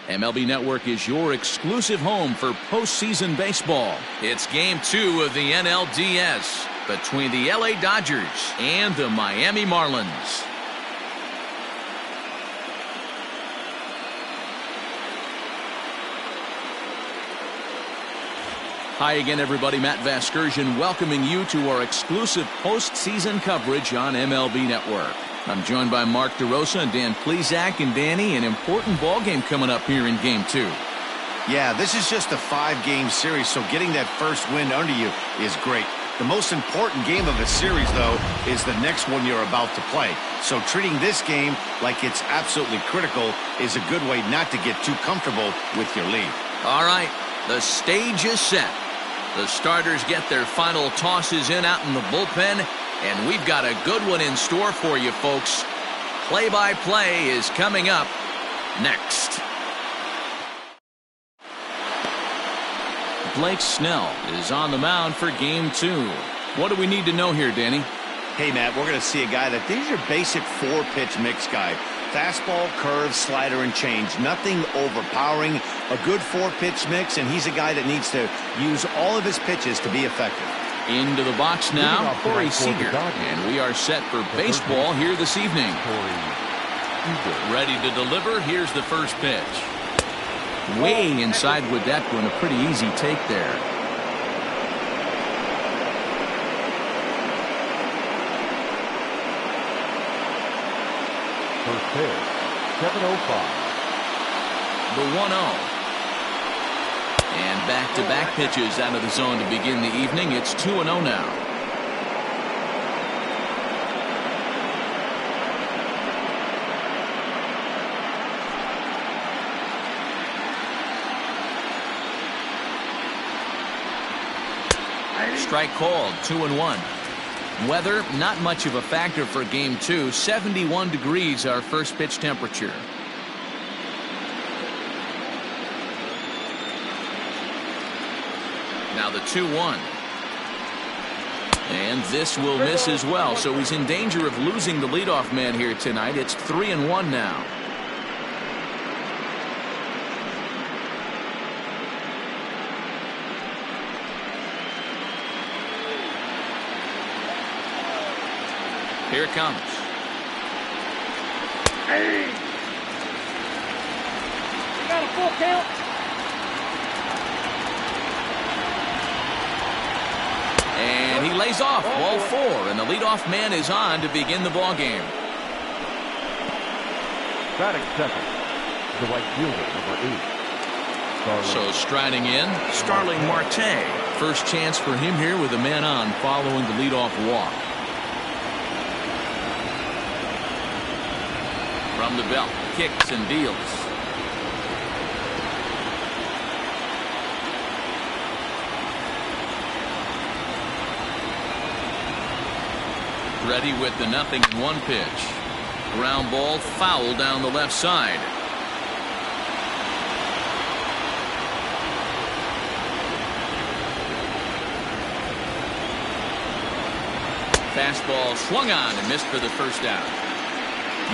MLB Network is your exclusive home for postseason baseball. It's Game 2 of the NLDS between the LA Dodgers and the Miami Marlins. Hi again, everybody. Matt Vasgersian welcoming you to our exclusive postseason coverage on MLB Network. I'm joined by Mark DeRosa and Dan Plesac. And Danny, an important ball game coming up here in Game 2. Yeah, this is just a 5-game series, so getting that first win under you is great. The most important game of a series, though, is the next one you're about to play. So treating this game like it's absolutely critical is a good way not to get too comfortable with your lead. All right, the stage is set. The starters get their final tosses in out in the bullpen, and we've got a good one in store for you, folks. Play-by-play is coming up next. Blake Snell is on the mound for Game 2. What do we need to know here, Danny? Hey, Matt, we're going to see a guy that is your basic 4-pitch mix guy. Fastball, curve, slider, and change. Nothing overpowering. A good 4-pitch mix, and he's a guy that needs to use all of his pitches to be effective. Into the box now, Corey Seager. And we are set for baseball here this evening. Ready to deliver. Here's the first pitch. Way inside with that one. A pretty easy take there. First pitch, 7:05. The 1-0. And back-to-back pitches out of the zone to begin the evening. It's 2-0 now. Strike called, 2-1. Weather, not much of a factor for Game 2. 71 degrees our first pitch temperature. Now the 2-1. And this will miss as well, so he's in danger of losing the leadoff man here tonight. It's 3-1 now. Here it comes. Hey. You got a full count. And he lays off, ball 4, and the leadoff man is on to begin the ball game. Batting second, the right fielder, number 8. So striding in, Starling Marte. First chance for him here with a man on following the leadoff walk. From the belt, kicks and deals. Ready with the 0-1 pitch. Ground ball foul down the left side. Fastball swung on and missed for the first out.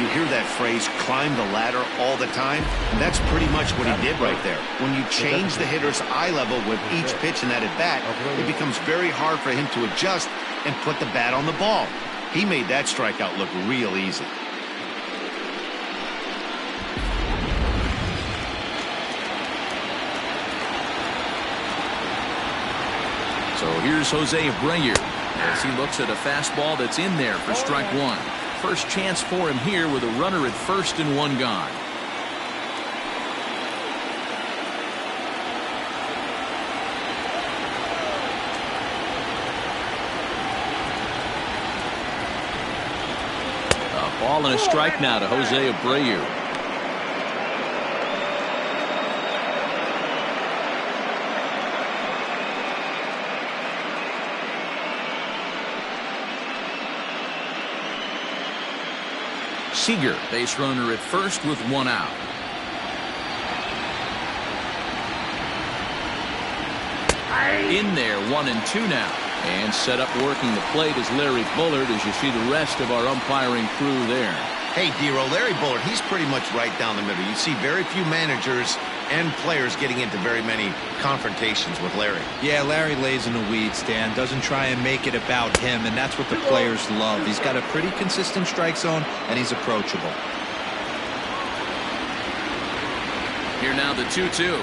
You hear that phrase, climb the ladder, all the time? And that's pretty much what he did right there. When you change the hitter's eye level with each pitch in that at-bat, it becomes very hard for him to adjust and put the bat on the ball. He made that strikeout look real easy. So here's Jose Abreu as he looks at a fastball that's in there for strike 1. First chance for him here with a runner at first and 1 gone. A ball and a strike now to Jose Abreu. Seager, base runner at first with 1 out. In there, 1-2 now. And set up working the plate is Larry Bullard as you see the rest of our umpiring crew there. Hey, Dero, Larry Bullard, he's pretty much right down the middle. You see very few managers and players getting into very many confrontations with Larry. Yeah, Larry lays in the weeds, Dan. Doesn't try and make it about him, and that's what the players love. He's got a pretty consistent strike zone, and he's approachable. Here now the 2-2.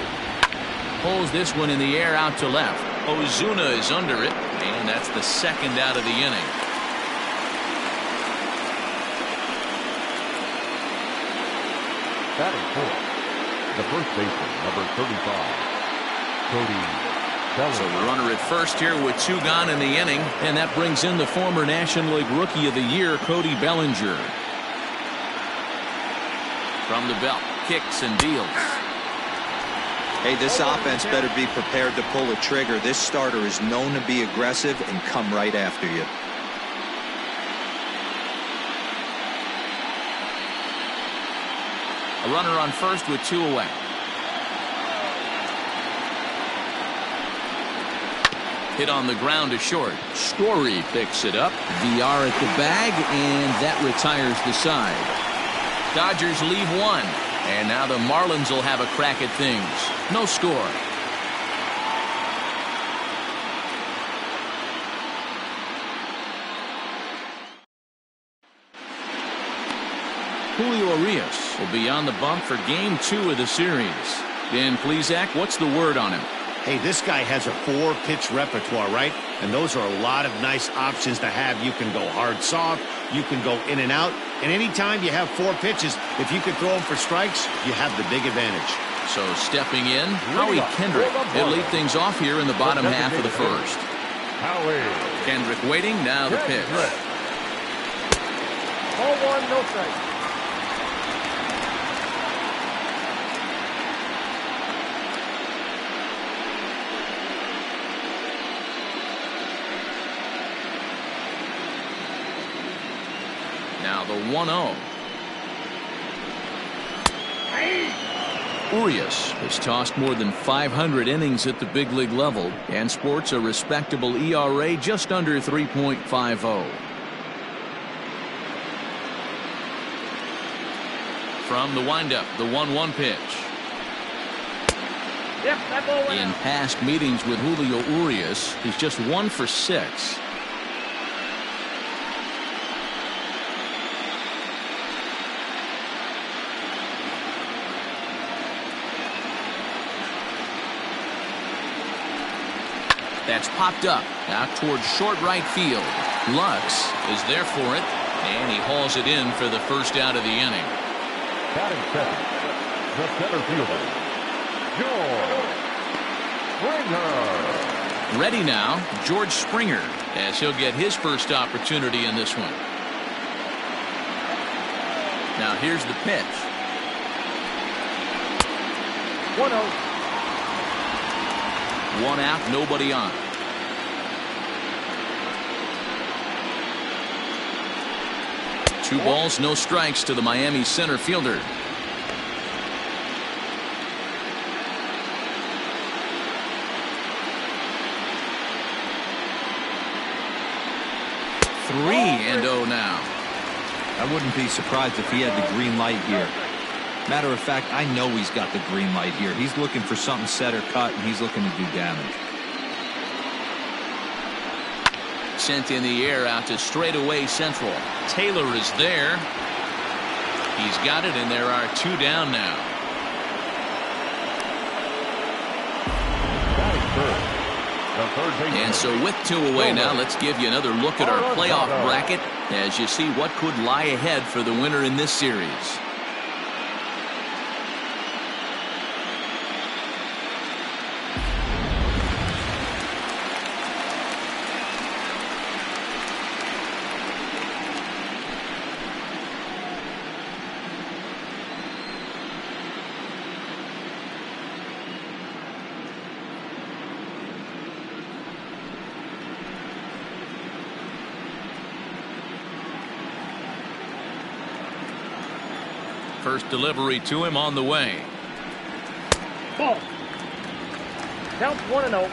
Pulls this one in the air out to left. Ozuna is under it, and that's the second out of the inning. Batting fourth, the first baseman, number 35, Cody Bellinger. So the runner at first here with 2 gone in the inning, and that brings in the former National League Rookie of the Year, Cody Bellinger. From the belt, kicks and deals. Hey, this offense better be prepared to pull a trigger. This starter is known to be aggressive and come right after you. A runner on first with 2 away. Hit on the ground to short. Story picks it up. VR at the bag, and that retires the side. Dodgers leave 1. And now the Marlins will have a crack at things. No score. Julio Urias will be on the bump for Game 2 of the series. Dan Plesac, what's the word on him? Hey, this guy has a 4-pitch repertoire, right? And those are a lot of nice options to have. You can go hard, soft. You can go in and out. And anytime you have 4 pitches, if you can throw them for strikes, you have the big advantage. So stepping in, Howie Kendrick. He'll lead things off here in the bottom half of the first. Kendrick waiting, now the pitch. Ball 1, no strike. Now the 1-0. Urias has tossed more than 500 innings at the big league level and sports a respectable ERA just under 3.50. From the windup, the 1-1 pitch. Yep, that ball went In out. past meetings with Julio Urias, he's just 1 for 6. That's popped up out towards short right field. Lux is there for it, and he hauls it in for the first out of the inning. Batting second, the center fielder, George Springer. Ready now, George Springer, as he'll get his first opportunity in this one. Now here's the pitch. 1-0. 1 out, nobody on. Two balls, no strikes to the Miami center fielder. Three and 0 now. I wouldn't be surprised if he had the green light here. Matter of fact, I know he's got the green light here. He's looking for something set or cut, and he's looking to do damage. Sent in the air out to straightaway central. Taylor is there. He's got it, and there are 2 down now. And so with 2 away now, let's give you another look at our playoff bracket as you see what could lie ahead for the winner in this series. First delivery to him on the way. Ball. Count 1-0.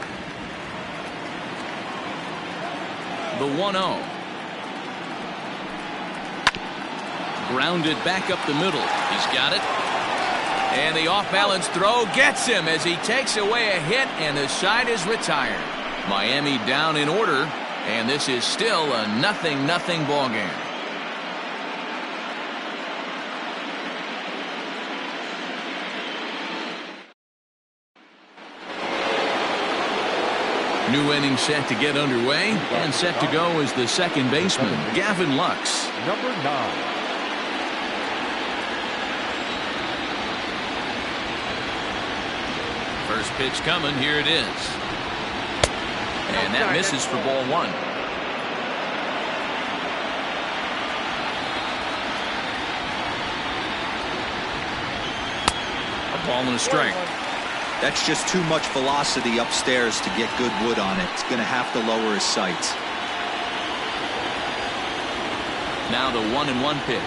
The 1-0. Grounded back up the middle. He's got it. And the off-balance throw gets him as he takes away a hit, and the side is retired. Miami down in order, and this is still a 0-0 ball game. New inning set to get underway, and set to go is the second baseman, Gavin Lux. Number 9. First pitch coming, here it is. And that misses for ball 1. A ball and a strike. That's just too much velocity upstairs to get good wood on it. It's going to have to lower his sights. Now the 1-1 pitch.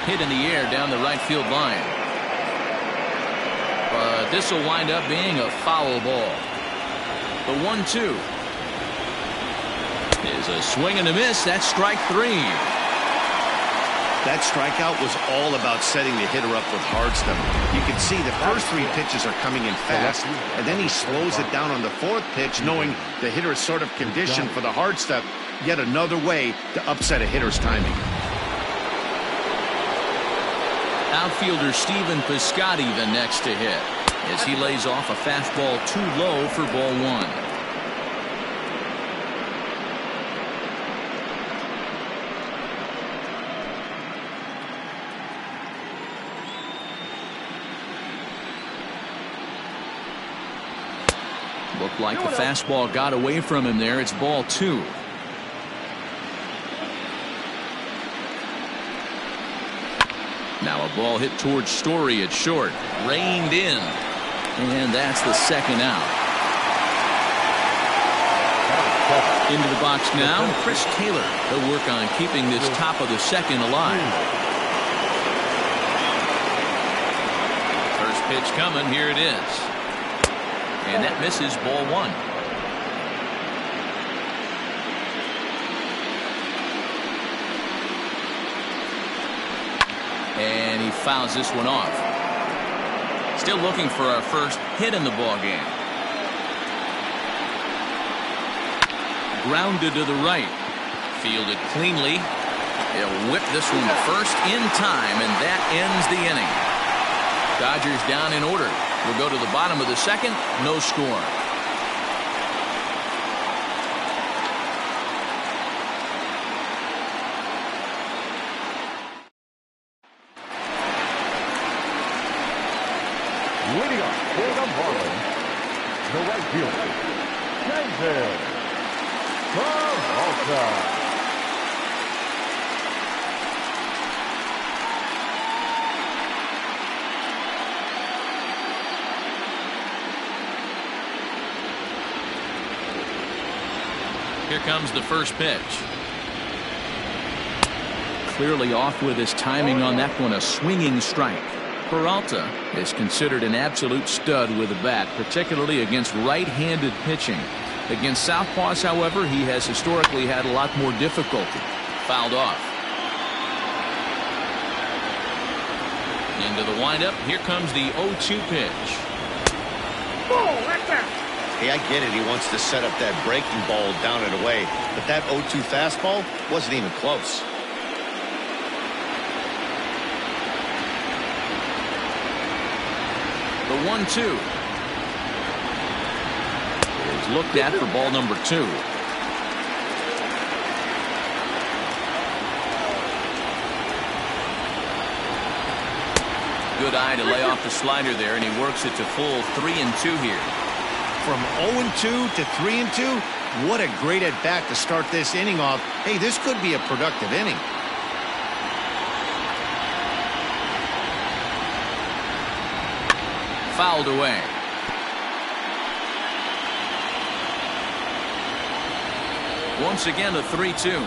Hit in the air down the right field line. But this will wind up being a foul ball. The 1-2 is a swing and a miss. That's strike 3. That strikeout was all about setting the hitter up with hard stuff. You can see the first 3 pitches are coming in fast, and then he slows it down on the 4th pitch, knowing the hitter is sort of conditioned for the hard stuff. Yet another way to upset a hitter's timing. Outfielder Steven Piscotty the next to hit as he lays off a fastball too low for ball 1. Looked like the fastball got away from him there. It's ball 2. Now a ball hit towards Story at short. Reined in. And that's the second out. Into the box now, Chris Taylor. He'll work on keeping this top of the second alive. First pitch coming. Here it is. And that misses ball 1. And he fouls this one off. Still looking for our first hit in the ball game. Grounded to the right. Fielded cleanly. He'll whip this one to first in time, and that ends the inning. Dodgers down in order. We'll go to the bottom of the second. No score. Leading up for the Marlins, the right fielder, James Travolta. Here comes the first pitch. Clearly off with his timing on that one. A swinging strike. Peralta is considered an absolute stud with the bat, particularly against right-handed pitching. Against southpaws, however, he has historically had a lot more difficulty. Fouled off. Into the windup. Here comes the 0-2 pitch. Oh, right there. Hey, I get it. He wants to set up that breaking ball down and away. But that 0-2 fastball wasn't even close. The 1-2 is looked at for ball number 2. Good eye to lay off the slider there, and he works it to full 3-2 here. From 0-2 to 3-2, what a great at-bat to start this inning off. Hey, this could be a productive inning. Fouled away. Once again, a 3-2.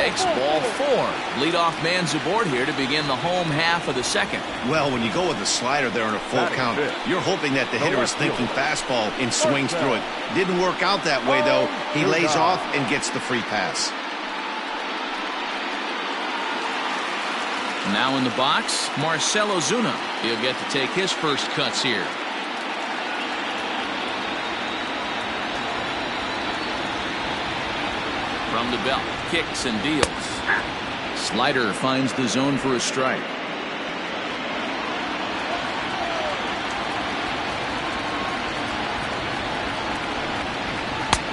takes ball 4. Leadoff man's aboard here to begin the home half of the second. Well, when you go with the slider there on a full count, you're hoping that the hitter is thinking fastball and swings through it. Didn't work out that way, though. He lays off and gets the free pass. Now in the box, Marcell Ozuna. He'll get to take his first cuts here. From the belt, kicks and deals. Slider finds the zone for a strike.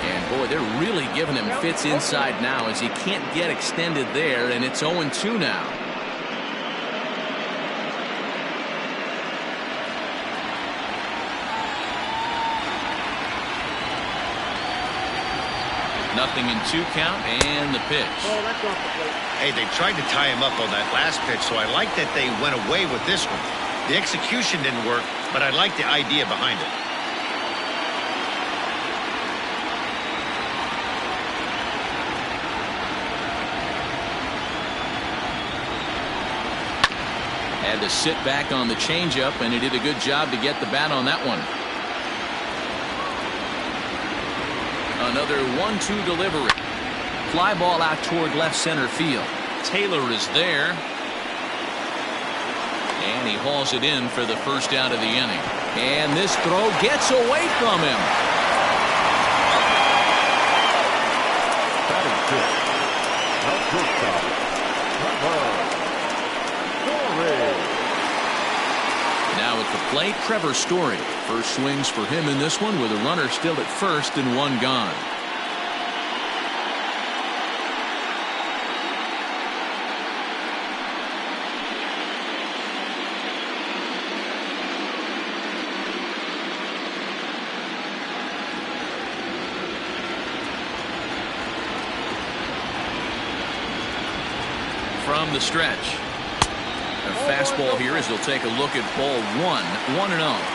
And boy, they're really giving him fits inside now as he can't get extended there, and it's 0-2 now. Nothing in 2 count and the pitch. Oh, that's off the plate. Hey, they tried to tie him up on that last pitch, so I like that they went away with this one. The execution didn't work, but I like the idea behind it. Had to sit back on the changeup, and he did a good job to get the bat on that one. Another 1-2 delivery. Fly ball out toward left center field. Taylor is there. And he hauls it in for the first out of the inning. And this throw gets away from him. Batting fifth. Now shortstop, Now at the plate, Trevor Story. First swings for him in this one with a runner still at first and 1 gone. From the stretch. A fastball here as he'll take a look at ball 1, 1-0.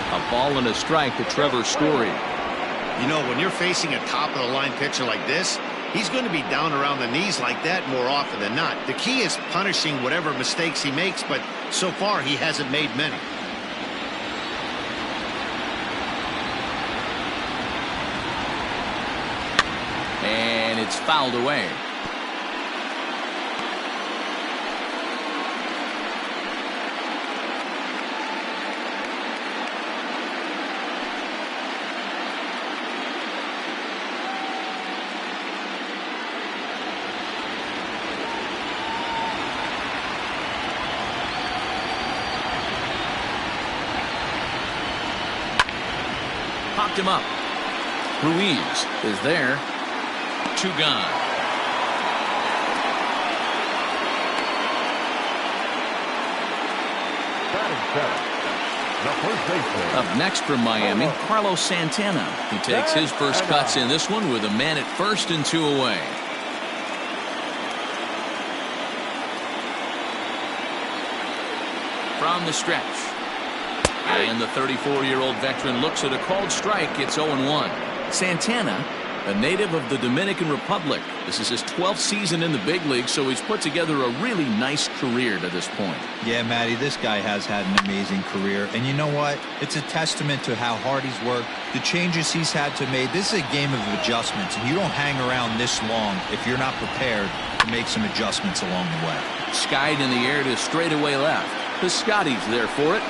A ball and a strike to Trevor Story. You know, when you're facing a top-of-the-line pitcher like this, he's going to be down around the knees like that more often than not. The key is punishing whatever mistakes he makes, but so far he hasn't made many. And it's fouled away. Popped him up. Ruiz is there. 2 gone. Up next from Miami, Carlos Santana. He takes his first cuts in this one with a man at first and 2 away. From the stretch. And the 34-year-old veteran looks at a called strike. It's 0-1. Santana, a native of the Dominican Republic. This is his 12th season in the big league, so he's put together a really nice career to this point. Yeah, Matty, this guy has had an amazing career. And you know what? It's a testament to how hard he's worked, the changes he's had to make. This is a game of adjustments, and you don't hang around this long if you're not prepared to make some adjustments along the way. Skied in the air to straightaway left. Piscotty's there for it.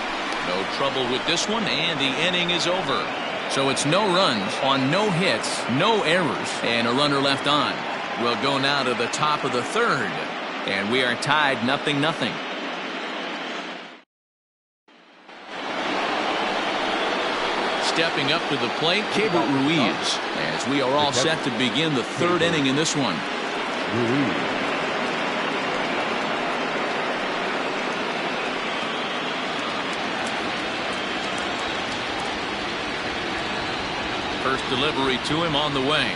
No trouble with this one, and the inning is over. So it's no runs on no hits, no errors, and a runner left on. We'll go now to the top of the 3rd, and we are tied 0-0. Stepping up to the plate, Keibert Ruiz, as we are all set to begin the 3rd inning in this one. First delivery to him on the way.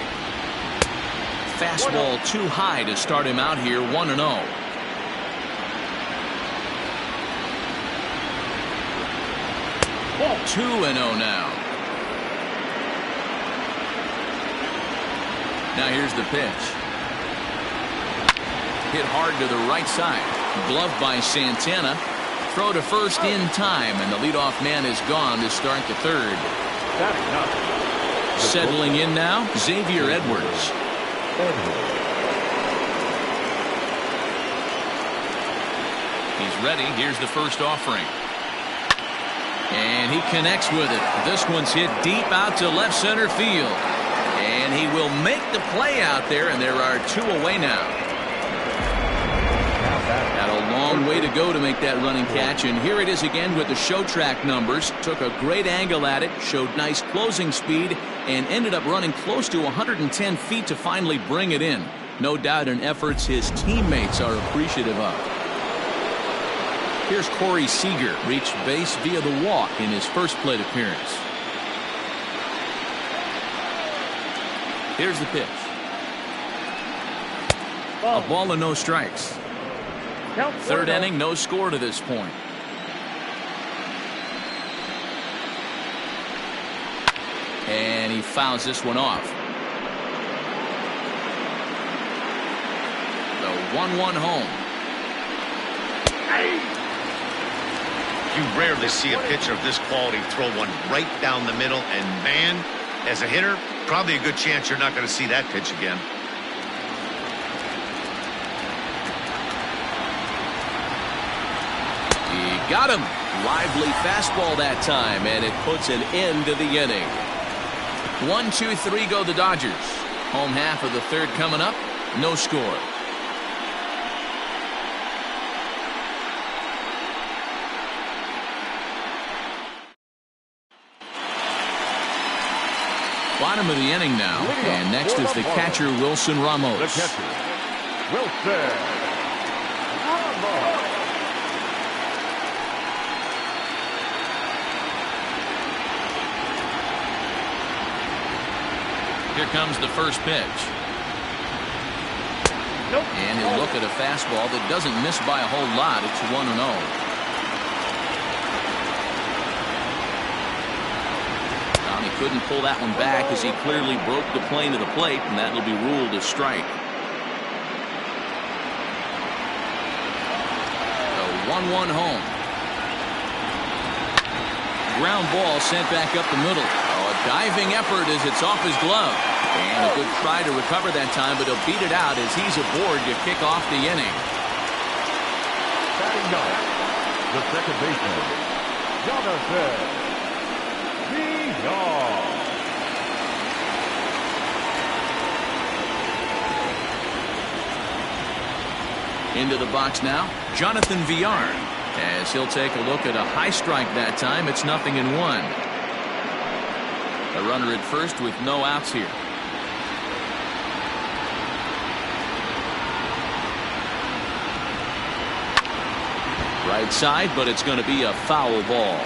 Fastball too high to start him out here, 1-0. 2-0 now. Now here's the pitch. Hit hard to the right side. Gloved by Santana. Throw to first in time, and the leadoff man is gone to start the third. Settling in now, Xavier Edwards. He's ready. Here's the first offering. And he connects with it. This one's hit deep out to left center field. And he will make the play out there, and there are 2 away now. Had a long way to go to make that running catch, and here it is again with the show track numbers. Took a great angle at it, showed nice closing speed, and ended up running close to 110 feet to finally bring it in. No doubt in efforts his teammates are appreciative of. Here's Corey Seager, reached base via the walk in his first plate appearance. Here's the pitch. A ball and no strikes. Third inning, no score to this point. And he fouls this one off. The 1-1 home. You rarely see a pitcher of this quality throw one right down the middle, and man, as a hitter, probably a good chance you're not going to see that pitch again. He got him. Lively fastball that time, and it puts an end to the inning. 1-2-3 go the Dodgers. Home half of the third coming up. No score. Bottom of the inning now, and next is the catcher Wilson Ramos. The catcher, Wilson Ramos. Here comes the first pitch. And he'll look at a fastball that doesn't miss by a whole lot. It's 1-0. He couldn't pull that one back as he clearly broke the plane of the plate, and that'll be ruled a strike. The 1-1 home. Ground ball sent back up the middle. A diving effort as it's off his glove. And a good try to recover that time, but he'll beat it out as he's aboard to kick off the inning. Batting ninth, the second baseman, Jonathan. Into the box now, Jonathan Villar, as he'll take a look at a high strike that time. It's 0-1. A runner at first with no outs here. Right side, but it's going to be a foul ball.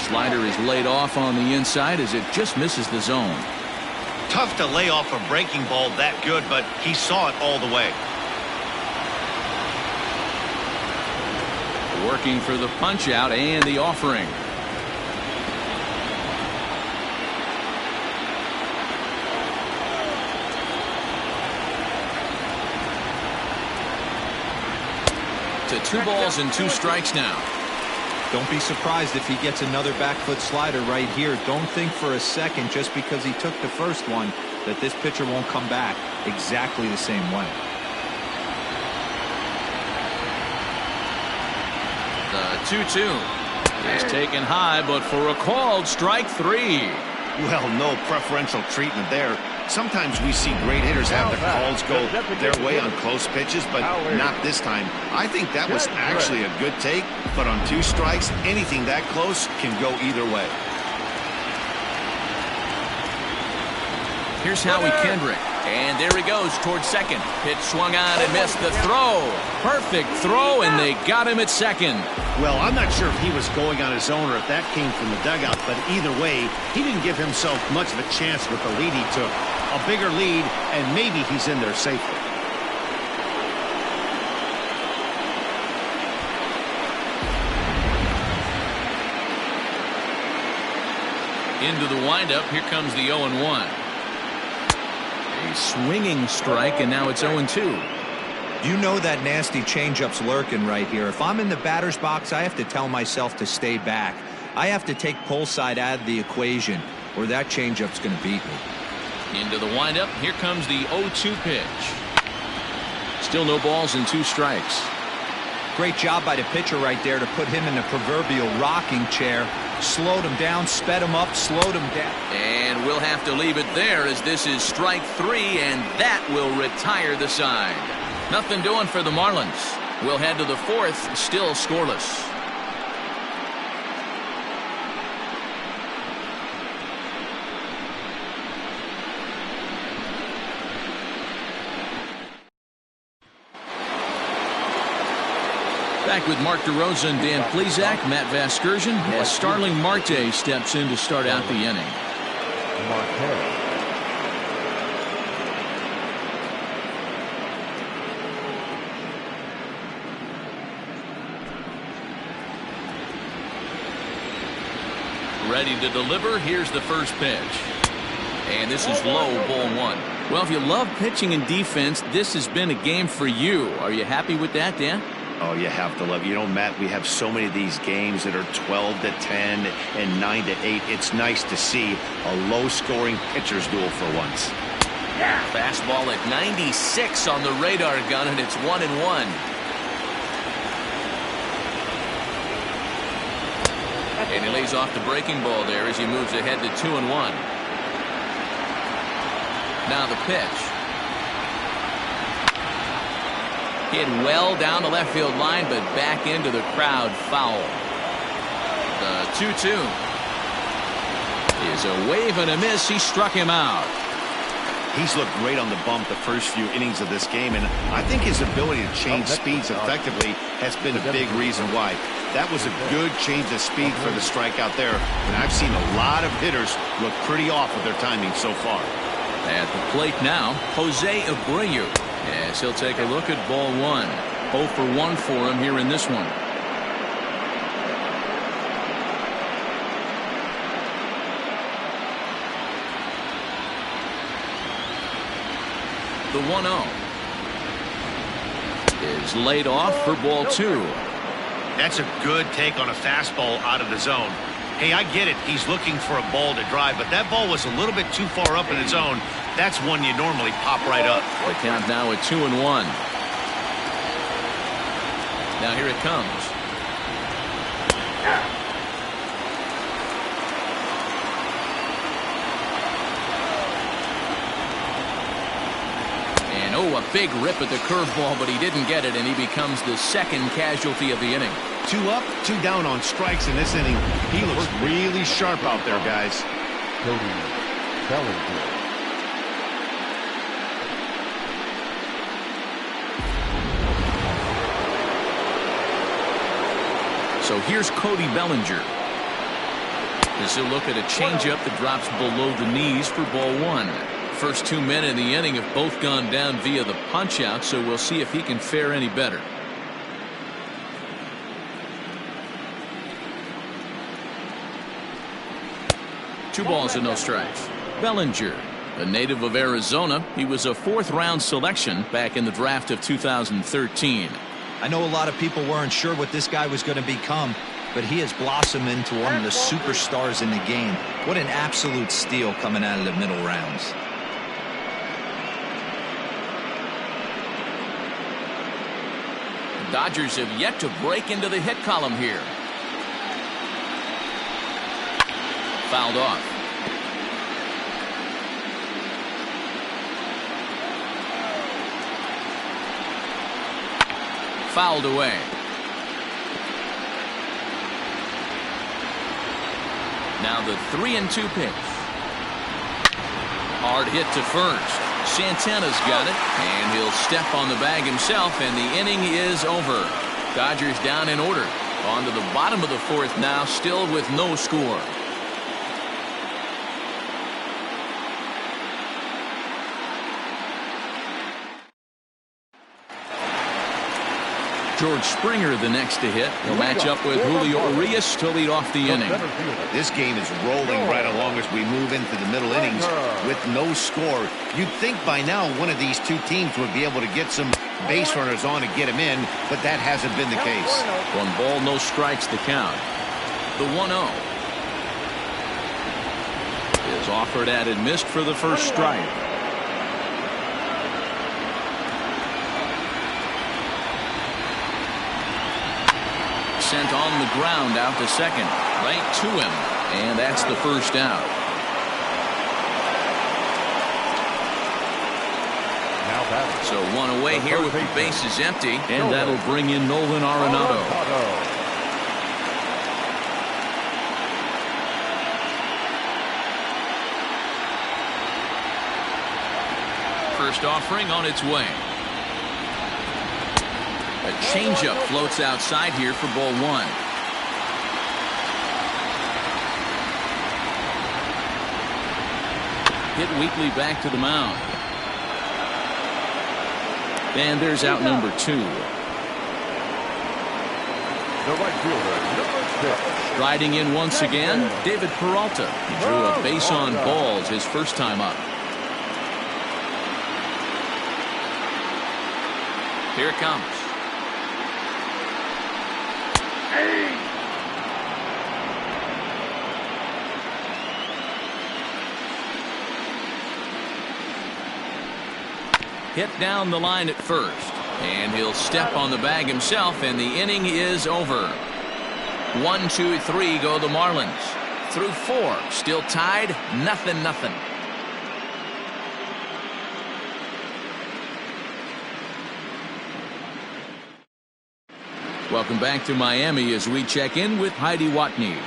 Slider is laid off on the inside as it just misses the zone. Tough to lay off a breaking ball that good, but he saw it all the way. Working for the punch out and the offering. To 2 balls and 2 strikes now. Don't be surprised if he gets another back foot slider right here. Don't think for a second, just because he took the first one, that this pitcher won't come back exactly the same way. The 2-2 is taken high, but for a called strike 3. Well, no preferential treatment there. Sometimes we see great hitters have their calls go their way on close pitches, but not this time. I think that was actually a good take, but on 2 strikes, anything that close can go either way. Here's Howie Kendrick. And there he goes towards second. Pitch swung on and missed the throw. Perfect throw, and they got him at second. Well, I'm not sure if he was going on his own or if that came from the dugout, but either way, he didn't give himself much of a chance with the lead he took. A bigger lead, and maybe he's in there safely. Into the windup, here comes the 0-1. A swinging strike, and now it's 0-2. You know that nasty changeup's lurking right here. If I'm in the batter's box, I have to tell myself to stay back. I have to take pull side out of the equation, or that changeup's going to beat me. Into the windup, here comes the 0-2 pitch. Still no balls and 2 strikes. Great job by the pitcher right there to put him in the proverbial rocking chair. Slowed him down, sped him up, slowed him down. And we'll have to leave it there as this is strike 3, and that will retire the side. Nothing doing for the Marlins. We'll head to the 4th, still scoreless. Back with Mark DeRosa and Dan Plesac, Matt Vasgersian, as Starling Marte steps in to start out the inning. Ready to deliver. Here's the first pitch. And this is low, ball 1. Well, if you love pitching and defense, this has been a game for you. Are you happy with that, Dan? Oh, you have to love it. You know, Matt, we have so many of these games that are 12-10 and 9-8. It's nice to see a low-scoring pitcher's duel for once. Fastball at 96 on the radar gun, and it's 1-1. And he lays off the breaking ball there as he moves ahead to 2-1. Now the pitch. Hit well down the left field line, but back into the crowd, foul. The 2-2 is a wave and a miss. He struck him out. He's looked great on the bump the first few innings of this game, and I think his ability to change speeds effectively has been a big reason why. That was a good change of speed for the strikeout there, and I've seen a lot of hitters look pretty off with their timing so far. At the plate now, Jose Abreu. Yes, he'll take a look at ball 1. 0 for 1 for him here in this one. The 1-0 is laid off for ball 2. That's a good take on a fastball out of the zone. Hey, I get it. He's looking for a ball to drive, but that ball was a little bit too far up in his zone. That's one you normally pop right up. The count now at 2-1. Now here it comes. And oh, a big rip at the curveball, but he didn't get it, and he becomes the second casualty of the inning. 2 up, 2 down on strikes in this inning. He looks really sharp out there, guys. Cody Bellinger. So here's Cody Bellinger. This will look at a changeup that drops below the knees for ball 1. First 2 men in the inning have both gone down via the punch out, so we'll see if he can fare any better. Two balls and no strikes. Bellinger, a native of Arizona. He was a 4th-round selection back in the draft of 2013. I know a lot of people weren't sure what this guy was going to become, but he has blossomed into one of the superstars in the game. What an absolute steal coming out of the middle rounds. The Dodgers have yet to break into the hit column here. Fouled off. Fouled away. Now the 3-2 pitch. Hard hit to first. Santana's got it, and he'll step on the bag himself, and the inning is over. Dodgers down in order. On to the bottom of the fourth now, still with no score. George Springer the next to hit. He'll match up with Julio Urias to lead off the inning. This game is rolling right along as we move into the middle innings with no score. You'd think by now one of these two teams would be able to get some base runners on and get them in, but that hasn't been the case. 1 ball, no strikes to count. The 1-0 is offered at and missed for the first strike. Sent on the ground out to second. Right to him. And that's the first out. So 1 away here with the bases empty. And that'll bring in Nolan Arenado. First offering on its way. A changeup floats outside here for ball 1. Hit weakly back to the mound. And there's out number 2. The right fielder, number 6. Riding in once again, David Peralta. He drew a base on balls his first time up. Here it comes. Hit down the line at first. And he'll step on the bag himself, and the inning is over. 1, 2, 3 go the Marlins. Through 4. Still tied. 0-0. Welcome back to Miami as we check in with Heidi Watney.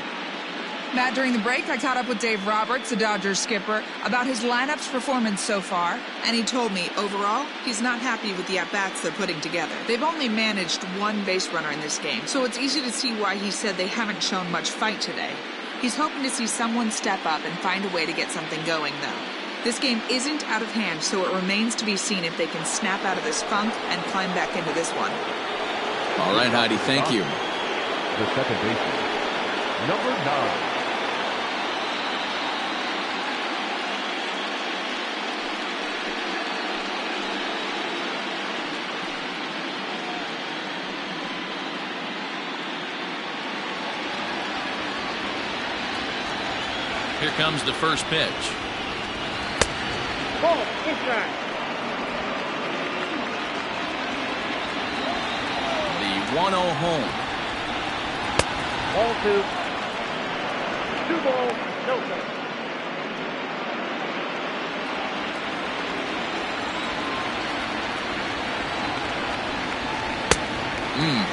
Matt, during the break, I caught up with Dave Roberts, the Dodgers skipper, about his lineup's performance so far, and he told me, overall, he's not happy with the at-bats they're putting together. They've only managed 1 base runner in this game, so it's easy to see why he said they haven't shown much fight today. He's hoping to see someone step up and find a way to get something going, though. This game isn't out of hand, so it remains to be seen if they can snap out of this funk and climb back into this one. All right, Heidi, thank you. The second baseman, number 9. Here comes the first pitch. Ball, inside. The 1-0 home. Ball 2. 2 balls, no strikes.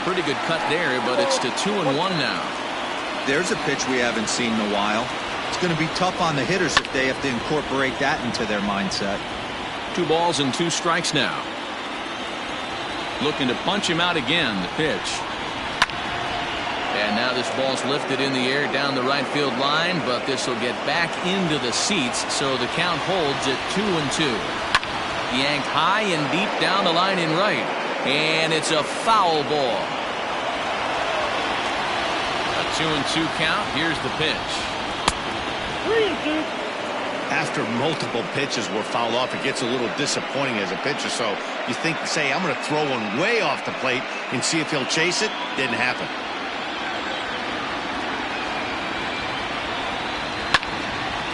Pretty good cut there, but it's to 2-1 now. There's a pitch we haven't seen in a while. It's going to be tough on the hitters if they have to incorporate that into their mindset. 2 balls and 2 strikes now. Looking to punch him out again, the pitch. And now this ball's lifted in the air down the right field line, but this will get back into the seats, so the count holds at 2-2. Yanked high and deep down the line in right. And it's a foul ball. A 2-2 count. Here's the pitch. 3-2. After multiple pitches were fouled off, it gets a little disappointing as a pitcher. So you think, say, I'm going to throw one way off the plate and see if he'll chase it. Didn't happen.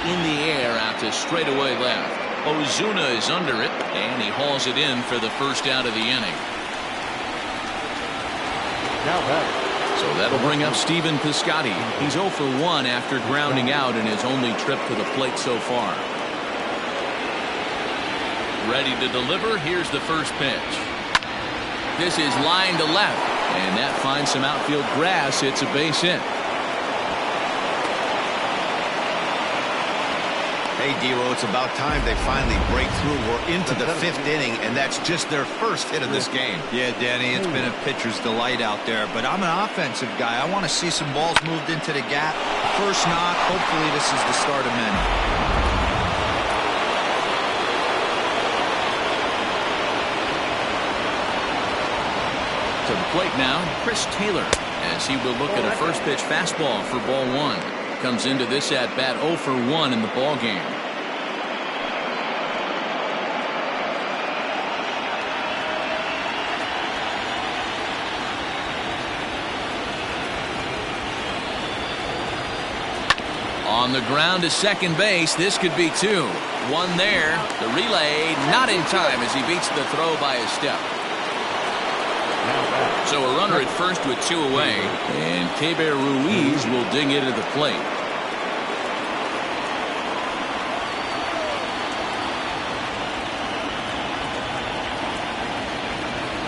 In the air out to straightaway left. Ozuna is under it, and he hauls it in for the first out of the inning. Now batter. So that'll bring up Stephen Piscotty. He's 0 for 1 after grounding out in his only trip to the plate so far. Ready to deliver. Here's the first pitch. This is line to left, and that finds some outfield grass. It's a base hit. Hey, D'Lo, it's about time they finally break through. We're into the 5th inning, and that's just their first hit of this game. Yeah, Danny, it's been a pitcher's delight out there, but I'm an offensive guy. I want to see some balls moved into the gap. First knock, hopefully this is the start of many. To the plate now, Chris Taylor, as he will look at a first pitch fastball for ball 1. Comes into this at bat 0 for 1 in the ball game. On the ground to second base, this could be 2. 1 there. The relay not in time as he beats the throw by a step. So a runner at first with 2 away, and Keber Ruiz will dig into the plate.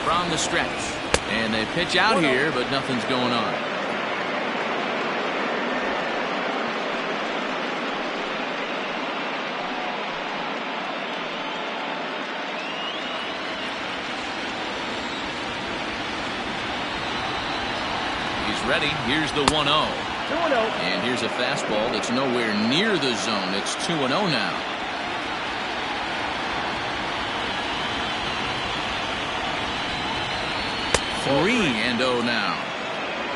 From the stretch, and they pitch out here, but nothing's going on. Ready. Here's the 1-0. 2-0. And here's a fastball that's nowhere near the zone. It's 2-0 now. Three and 0 now.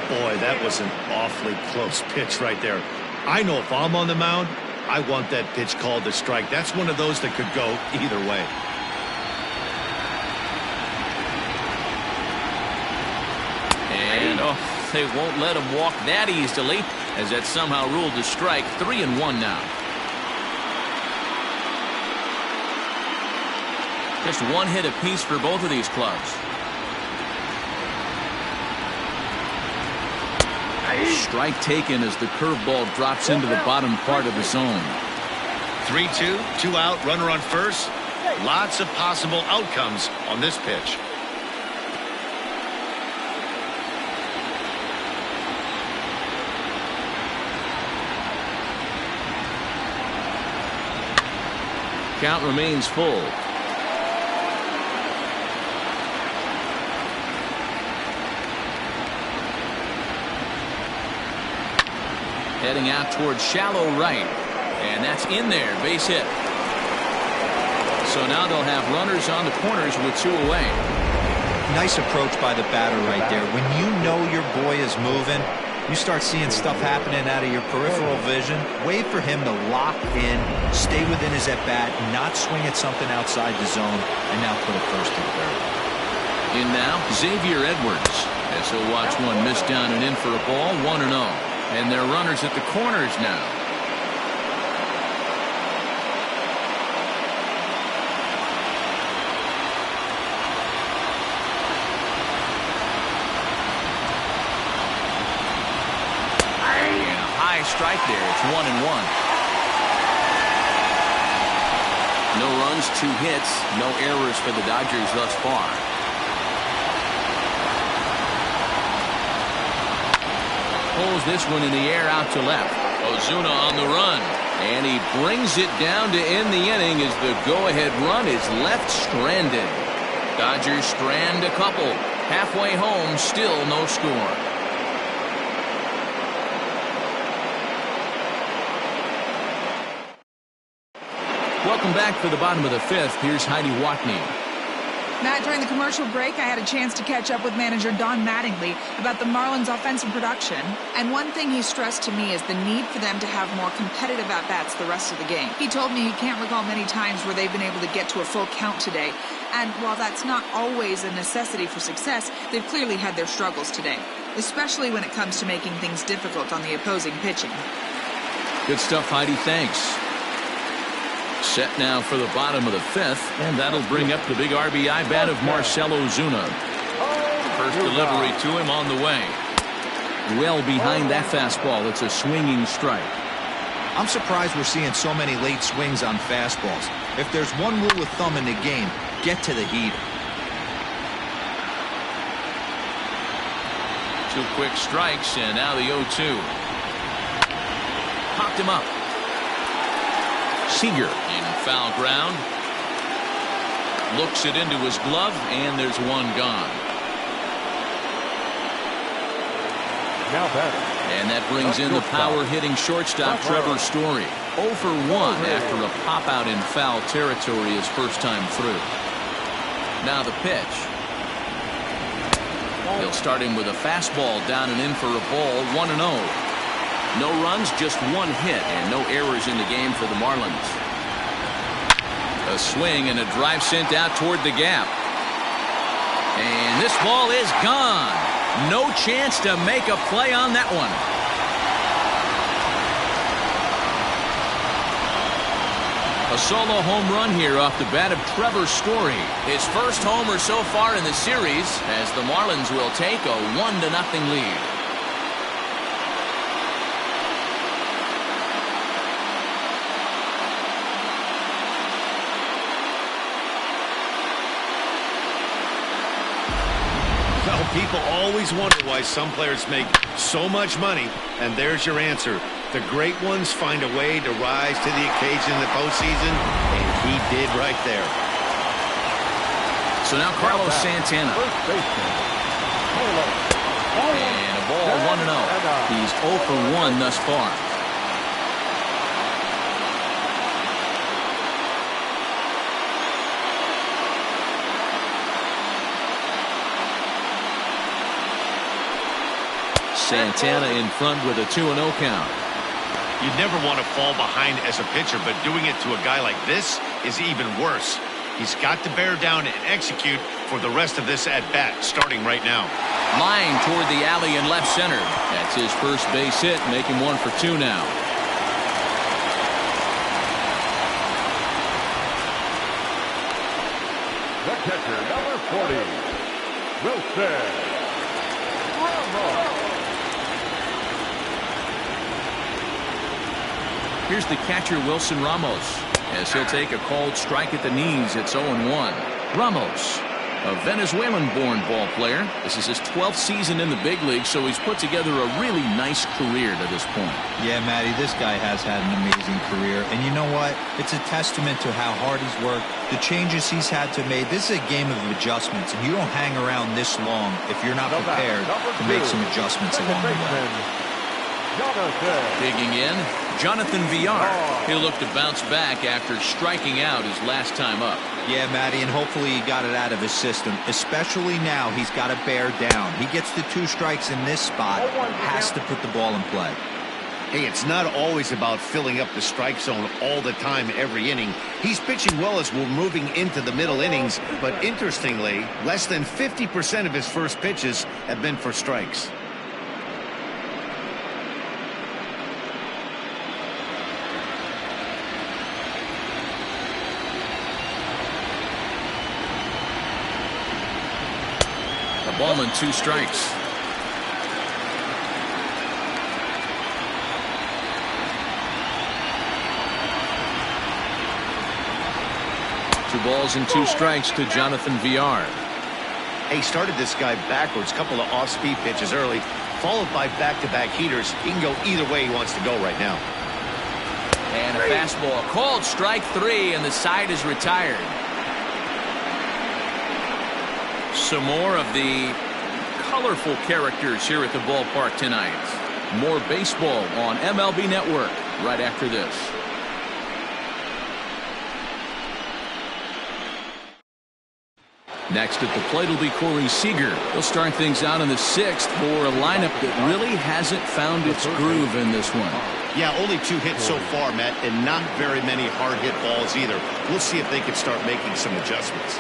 Boy, that was an awfully close pitch right there. I know if I'm on the mound, I want that pitch called a strike. That's one of those that could go either way. And they won't let him walk that easily, as that's somehow ruled a strike. 3-1 now. Just 1 hit apiece for both of these clubs. Strike taken as the curveball drops into the bottom part of the zone. 3-2, 2 out, runner on first. Lots of possible outcomes on this pitch. Count remains full. Heading out towards shallow right. And that's in there. Base hit. So now they'll have runners on the corners with 2 away. Nice approach by the batter right there. When you know your boy is moving, you start seeing stuff happening out of your peripheral vision. Wait for him to lock in, stay within his at-bat, not swing at something outside the zone, and now put it first and third. In now, Xavier Edwards, as he'll watch one miss down and in for a ball, 1-0. And they're runners at the corners now. Strike there. It's 1-1. No runs, 2 hits, no errors for the Dodgers thus far. Pulls this one in the air out to left. Ozuna on the run, and he brings it down to end the inning as the go-ahead run is left stranded. Dodgers strand a couple. Halfway home, still no score. Welcome back for the bottom of the 5th. Here's Heidi Watney. Matt, during the commercial break, I had a chance to catch up with manager Don Mattingly about the Marlins' offensive production. And one thing he stressed to me is the need for them to have more competitive at-bats the rest of the game. He told me he can't recall many times where they've been able to get to a full count today. And while that's not always a necessity for success, they've clearly had their struggles today, especially when it comes to making things difficult on the opposing pitching. Good stuff, Heidi. Thanks. Set now for the bottom of the 5th, and that'll bring up the big RBI bat of Marcell Ozuna. First delivery to him on the way. Well behind that fastball. It's a swinging strike. I'm surprised we're seeing so many late swings on fastballs. If there's one rule of thumb in the game, get to the heater. 2 quick strikes, and now the 0-2. Popped him up. Seager. In foul ground. Looks it into his glove, and there's one gone. Now batting. And that brings in the power-hitting shortstop Trevor Story. 0 for 1 after a pop-out in foul territory his first time through. Now the pitch. He'll start him with a fastball down and in for a ball, 1-0. No runs, just one hit, and no errors in the game for the Marlins. A swing and a drive sent out toward the gap. And this ball is gone. No chance to make a play on that one. A solo home run here off the bat of Trevor Story. His first homer so far in the series, as the Marlins will take a 1-0 lead. Well, people always wonder why some players make so much money, and there's your answer. The great ones find a way to rise to the occasion in the postseason, and he did right there. So now Carlos Santana. And a ball 1-0. He's 0 for 1 thus far. Santana in front with a 2-0 count. You never want to fall behind as a pitcher, but doing it to a guy like this is even worse. He's got to bear down and execute for the rest of this at-bat, starting right now. Line toward the alley in left center. That's his first base hit, making 1 for 2 now. The catcher, number 40, Wilson Ramos. Here's the catcher, Wilson Ramos, as he'll take a called strike at the knees. It's 0-1. Ramos, a Venezuelan-born ball player. This is his 12th season in the big league, so he's put together a really nice career to this point. Yeah, Matty, this guy has had an amazing career. And you know what? It's a testament to how hard he's worked, the changes he's had to make. This is a game of adjustments, and you don't hang around this long if you're not prepared to make some adjustments along the way. Digging in, Jonathan Villar. He'll look to bounce back after striking out his last time up. Yeah, Matty, and hopefully he got it out of his system. Especially now, he's got to bear down. He gets the 2 strikes in this spot, has to put the ball in play. Hey, it's not always about filling up the strike zone all the time every inning. He's pitching well as we're moving into the middle innings, but interestingly, less than 50% of his first pitches have been for strikes. Ball and 2 strikes. Two balls and 2 strikes to Jonathan Villar. He started this guy backwards, couple of off-speed pitches early, followed by back-to-back heaters. He can go either way he wants to go right now. And a fastball, called strike 3, and the side is retired. Some more of the colorful characters here at the ballpark tonight. More baseball on MLB Network right after this. Next at the plate will be Corey Seager. He'll start things out in the 6th for a lineup that really hasn't found its groove in this one. Yeah, only 2 hits so far, Matt, and not very many hard hit balls either. We'll see if they can start making some adjustments.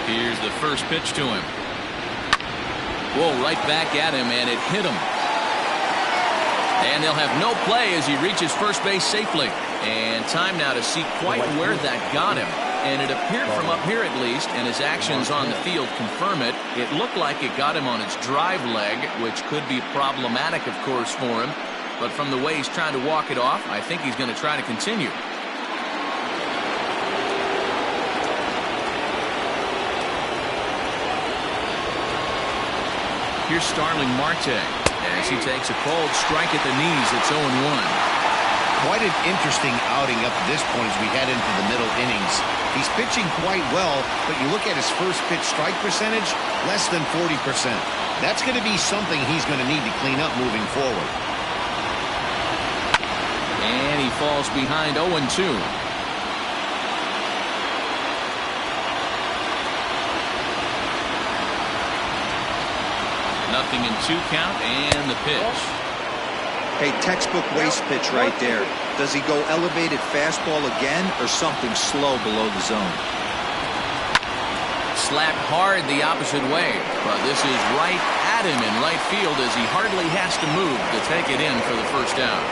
Here's the first pitch to him. Whoa, right back at him, and it hit him. And they'll have no play as he reaches first base safely. And time now to see quite where that got him. And it appeared from up here at least, and his actions on the field confirm it. It looked like it got him on his drive leg, which could be problematic, of course, for him. But from the way he's trying to walk it off, I think he's going to try to continue. Here's Starling Marte as he takes a cold strike at the knees. It's 0-1. Quite an interesting outing up to this point as we head into the middle innings. He's pitching quite well, but you look at his first pitch strike percentage, less than 40%. That's going to be something he's going to need to clean up moving forward. And he falls behind 0-2. Nothing in 2 count, and the pitch. Hey, textbook waste pitch right there. Does he go elevated fastball again or something slow below the zone? Slapped hard the opposite way, but this is right at him in right field as he hardly has to move to take it in for the first out.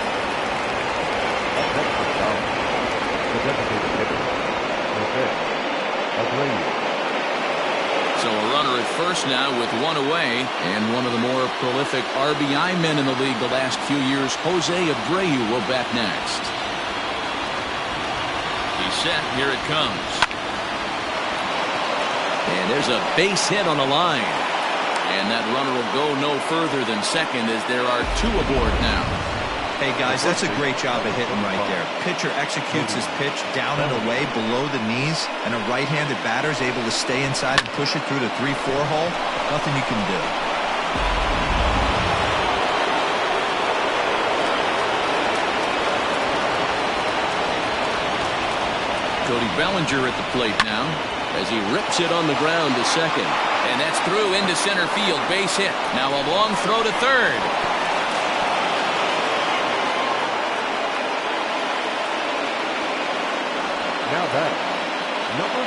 Up next for Tom, the designated hitter, Jose Abreu. So a runner at first now with 1 away, and one of the more prolific RBI men in the league the last few years, Jose Abreu, will bat next. He's set. Here it comes. And there's a base hit on the line. And that runner will go no further than second as there are 2 aboard now. Hey, guys, that's a great job of hitting right there. Pitcher executes his pitch down and away below the knees, and a right-handed batter is able to stay inside and push it through the 3-4 hole. Nothing you can do. Cody Bellinger at the plate now as he rips it on the ground to second. And that's through into center field. Base hit. Now a long throw to third. Now that, number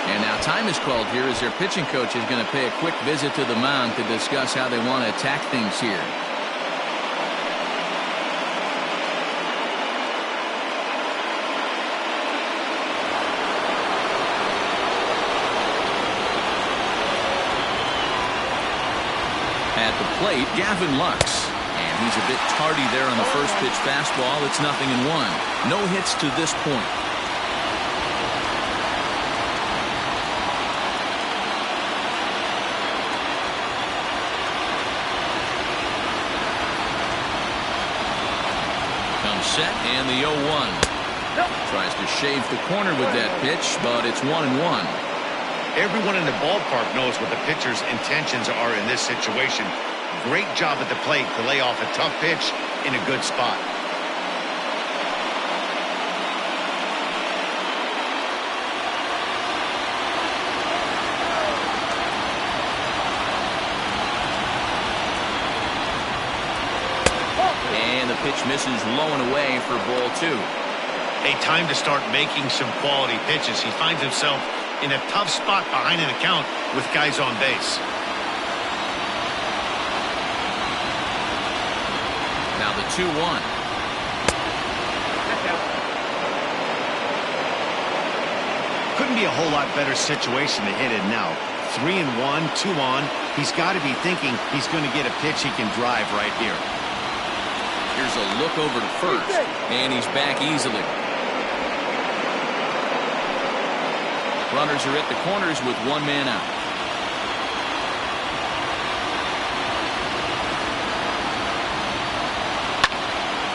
9. And now time is called here as their pitching coach is going to pay a quick visit to the mound to discuss how they want to attack things here. At the plate, Gavin Lux. And he's a bit tardy there on the first pitch fastball. It's 0-1. No hits to this point. Comes set and the 0-1. Tries to shave the corner with that pitch, but it's 1-1. Everyone in the ballpark knows what the pitcher's intentions are in this situation. Great job at the plate to lay off a tough pitch in a good spot. And the pitch misses low and away for ball 2. A time to start making some quality pitches. He finds himself in a tough spot behind an account with guys on base. Now the 2-1. Couldn't be a whole lot better situation to hit it now. 3-1, 2 on. He's got to be thinking he's going to get a pitch he can drive right here. Here's a look over to first, and he's back easily. Runners are at the corners with 1 man out.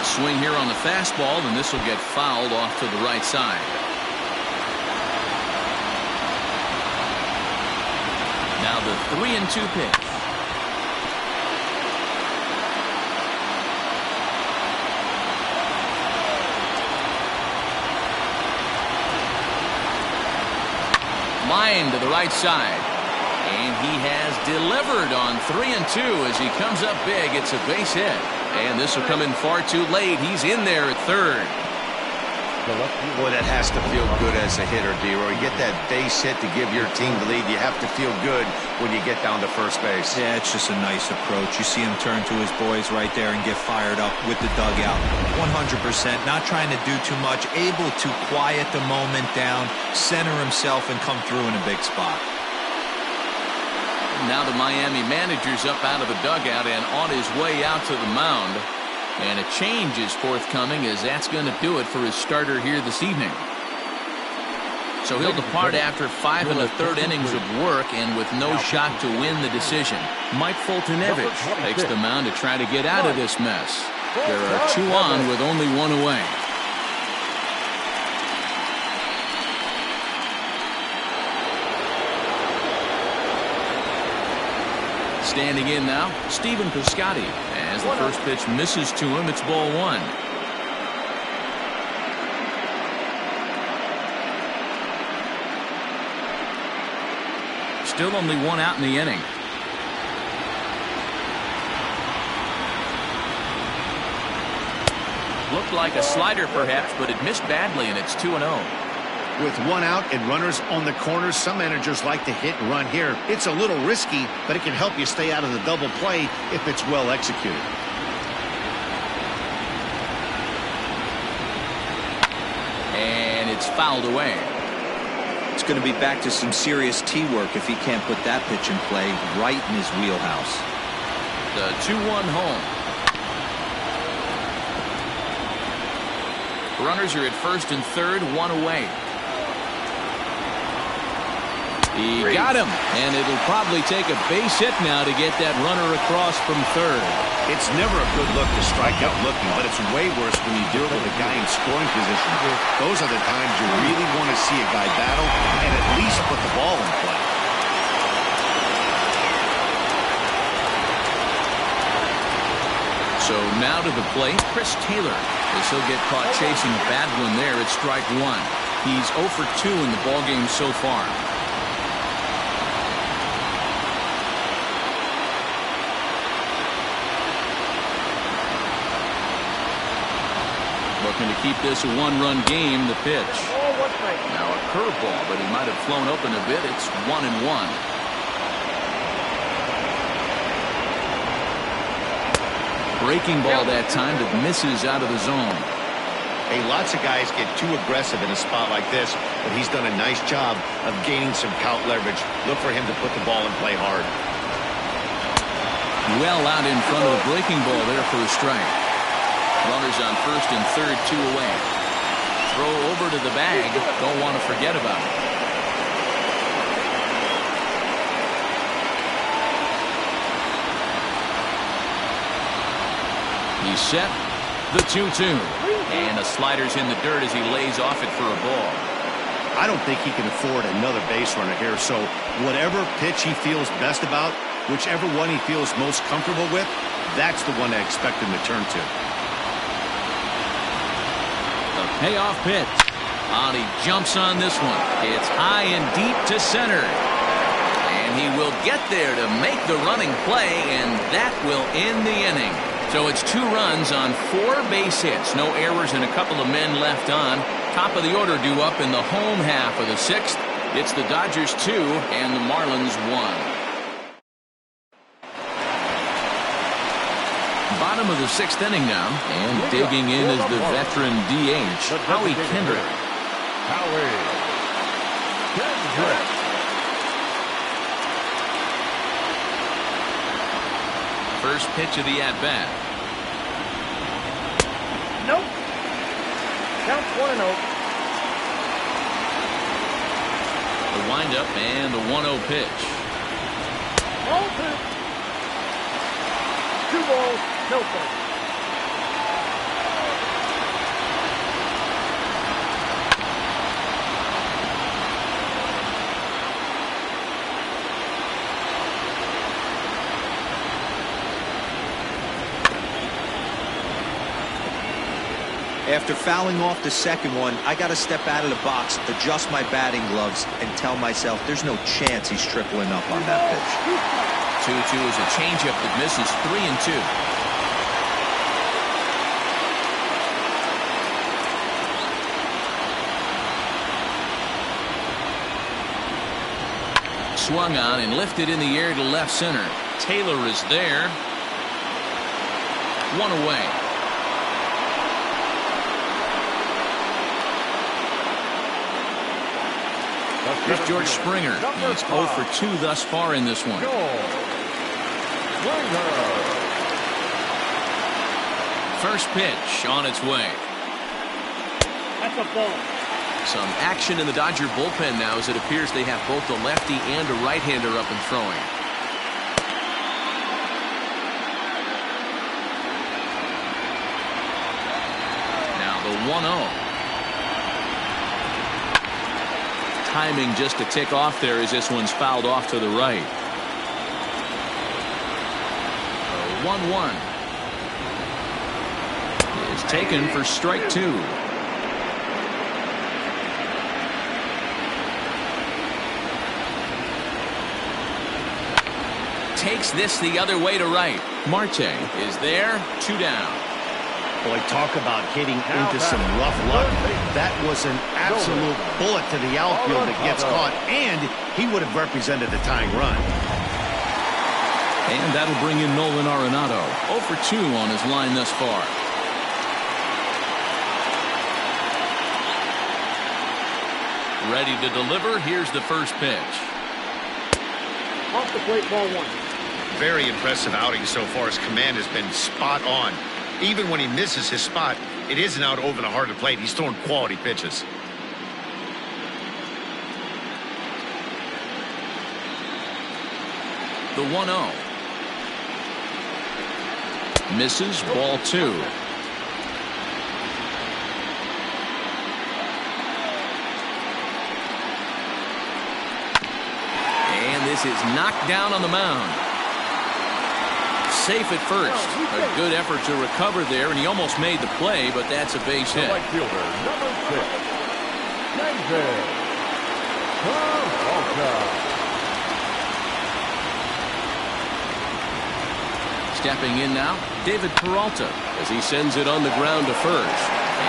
Swing here on the fastball, and this will get fouled off to the right side. Now the 3-2 pitch. Line to the right side. And he has delivered on 3-2 as he comes up big. It's a base hit. And this will come in far too late. He's in there at third. Boy, that has to feel good as a hitter, D-Roy. You get that base hit to give your team the lead. You have to feel good when you get down to first base. Yeah, it's just a nice approach. You see him turn to his boys right there and get fired up with the dugout. 100%, not trying to do too much, able to quiet the moment down, center himself, and come through in a big spot. Now the Miami manager's up out of the dugout and on his way out to the mound. And a change is forthcoming as that's going to do it for his starter here this evening. So he'll depart after 5 1/3 innings of work and with no shot to win the decision. Mike Foltynewicz takes the mound to try to get out of this mess. There are 2 on with only 1 away. Standing in now, Stephen Piscotty. As the first pitch misses to him, it's ball 1. Still only 1 out in the inning. Looked like a slider perhaps, but it missed badly, and it's 2-0. With 1 out and runners on the corners, some managers like to hit and run here. It's a little risky, but it can help you stay out of the double play if it's well executed. And it's fouled away. It's going to be back to some serious tee work if he can't put that pitch in play right in his wheelhouse. The 2-1 home. Runners are at first and third, 1 away. He got him, and it'll probably take a base hit now to get that runner across from third. It's never a good look to strike out looking, but it's way worse when you deal with a guy in scoring position. Those are the times you really want to see a guy battle and at least put the ball in play. So now to the plate, Chris Taylor, as he'll get caught chasing a bad one there at strike 1. He's 0 for 2 in the ballgame so far. Looking to keep this a 1-run game, the pitch. Now a curveball, but he might have flown open a bit. It's 1-1. Breaking ball that time that misses out of the zone. Hey, lots of guys get too aggressive in a spot like this, but he's done a nice job of gaining some count leverage. Look for him to put the ball and play hard. Well out in front of the breaking ball there for a strike. Runners on first and third, 2 away. Throw over to the bag. Don't want to forget about it. He's set. The 2-2. And a slider's in the dirt as he lays off it for a ball. I don't think he can afford another base runner here, so whatever pitch he feels best about, whichever one he feels most comfortable with, that's the one I expect him to turn to. The payoff pitch. And he jumps on this one. It's high and deep to center. And he will get there to make the running play, and that will end the inning. So it's 2 runs on 4 base hits. No errors and a couple of men left on. Top of the order due up in the home half of the 6th. It's the Dodgers 2 and the Marlins 1. Bottom of the 6th inning now. And digging in is the veteran DH, Howie Kendrick. First pitch of the at-bat. Nope. Counts 1-0. The windup and the 1-0 pitch. Ball 2. 2 balls, no strikes. After fouling off the second one, I got to step out of the box, adjust my batting gloves, and tell myself there's no chance he's tripling up on that pitch. 2-2 is a changeup that misses. 3-2. Swung on and lifted in the air to left center. Taylor is there. 1 away. Here's George Springer. He's 0 for 2 thus far in this one. First pitch on its way. That's a ball. Some action in the Dodger bullpen now as it appears they have both a lefty and a right-hander up and throwing. 1-0. Timing just a tick off there as this one's fouled off to the right. 1-1 is taken for strike 2. Takes this the other way to right. Marte is there, 2 down. Boy, talk about hitting into some rough luck. That was an absolute bullet to the outfield that gets caught, and he would have represented the tying run. And that'll bring in Nolan Arenado. 0 for 2 on his line thus far. Ready to deliver. Here's the first pitch. Off the plate, ball 1. Very impressive outing so far. His command has been spot on. Even when he misses his spot, it isn't out over the heart of the plate. He's throwing quality pitches. The 1-0. Misses, ball 2. And this is knocked down on the mound. Safe at first. A good effort to recover there, and he almost made the play, but that's a base hit. Right fielder, number 6, David Peralta. Stepping in now, David Peralta, as he sends it on the ground to first.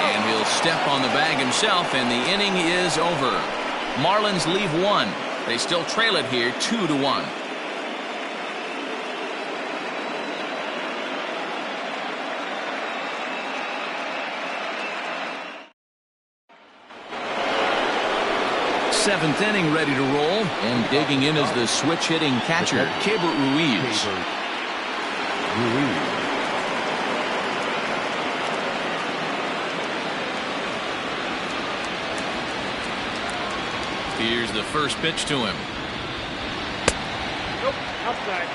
And he'll step on the bag himself, and the inning is over. Marlins leave 1. They still trail it here 2-1. Seventh inning ready to roll, and digging in is the switch hitting catcher, Keibert Ruiz. Here's the first pitch to him. Nope, outside.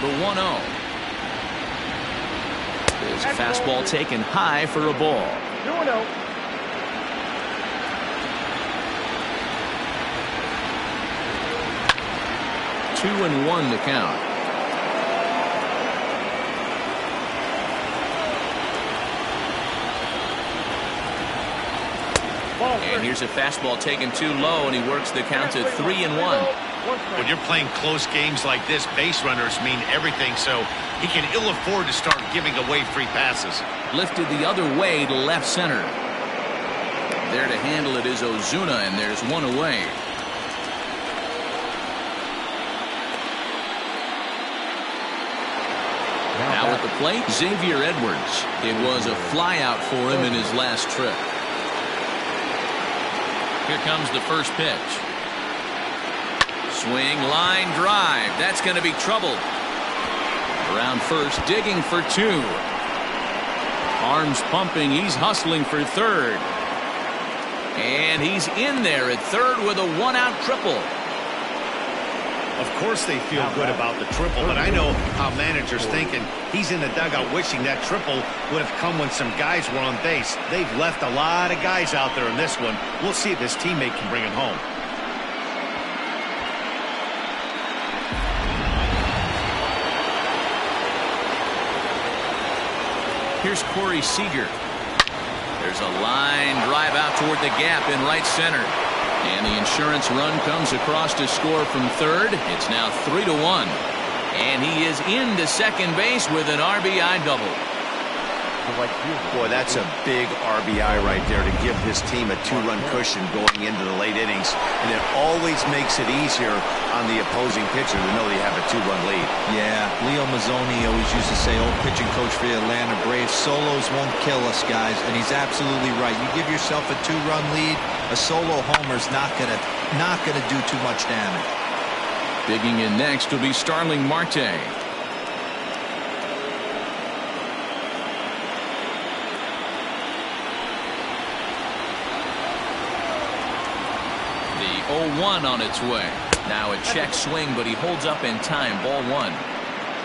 The 1-0. His fastball taken high for a ball. 2-0. Two and 1 to count. And here's a fastball taken too low, and he works the count to 3-1. When you're playing close games like this, base runners mean everything, so he can ill afford to start giving away free passes. Lifted the other way to left center. There to handle it is Ozuna, and there's one away. Now at the plate, Xavier Edwards. It was a flyout for him in his last trip. Here comes the first pitch. Swing, line, drive. That's going to be trouble. Around first, digging for 2. Arms pumping. He's hustling for third. And he's in there at third with a 1-out triple. Of course they feel good about the triple, but I know how managers think, and he's in the dugout wishing that triple would have come when some guys were on base. They've left a lot of guys out there in this one. We'll see if his teammate can bring him home. Here's Corey Seager. There's a line drive out toward the gap in right center. And the insurance run comes across to score from third. It's now 3-1. And he is into second base with an RBI double. Boy, that's a big RBI right there to give his team a 2-run cushion going into the late innings. And it always makes it easier on the opposing pitcher to know they have a 2-run lead. Yeah, Leo Mazzoni always used to say, old pitching coach for the Atlanta Braves, solos won't kill us, guys. And he's absolutely right. You give yourself a 2-run lead, a solo homer's not gonna do too much damage. Digging in next will be Starling Marte. The 0-1 on its way. Now a check swing, but he holds up in time. Ball 1.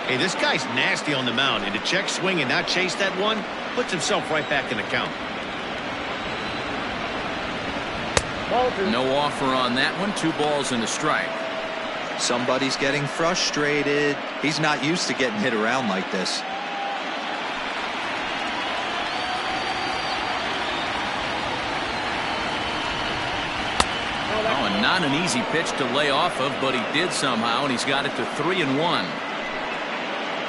Hey, this guy's nasty on the mound, and to check swing and not chase that one puts himself right back in the count. No offer on that one. 2 balls and a strike. Somebody's getting frustrated. He's not used to getting hit around like this. Oh, and not an easy pitch to lay off of, but he did somehow, and he's got it to 3-1.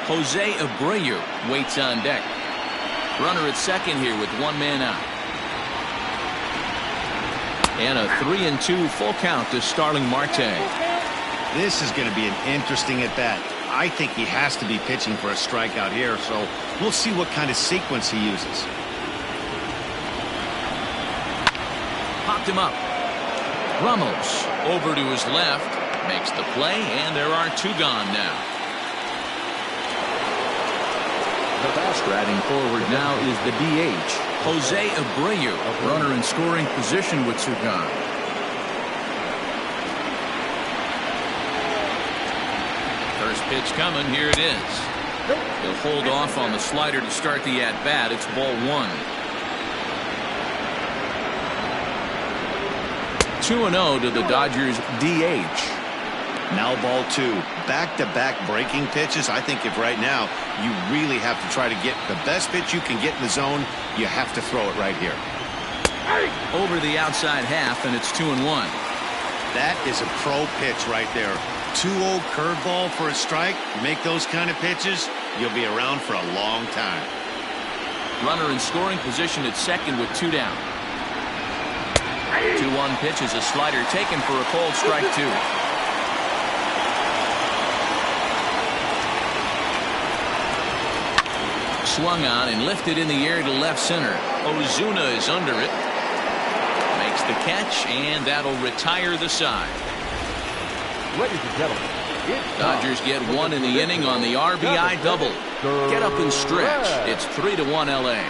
Jose Abreu waits on deck. Runner at second here with 1 man out. And a 3-2 full count to Starling Marte. This is going to be an interesting at bat. I think he has to be pitching for a strikeout here, so we'll see what kind of sequence he uses. Popped him up. Ramos over to his left, makes the play, and there are 2 gone now. Striding forward now is the DH, Jose Abreu, runner in scoring position with 2 gone. First pitch coming, here it is. He'll hold off on the slider to start the at-bat. It's ball 1. 2-0 to the Dodgers DH. Now ball 2. Back-to-back breaking pitches. I think if right now you really have to try to get the best pitch you can get in the zone, you have to throw it right here. Over the outside half, and it's 2-1. That is a pro pitch right there. 2-0 curveball for a strike. Make those kind of pitches, you'll be around for a long time. Runner in scoring position at second with 2 down. 2-1 pitch is a slider taken for a cold strike 2. Swung on and lifted in the air to left center. Ozuna is under it. Makes the catch, and that'll retire the side. Ladies and gentlemen, Dodgers get 1 in the inning on the RBI double. Get up and stretch. It's 3-1 LA.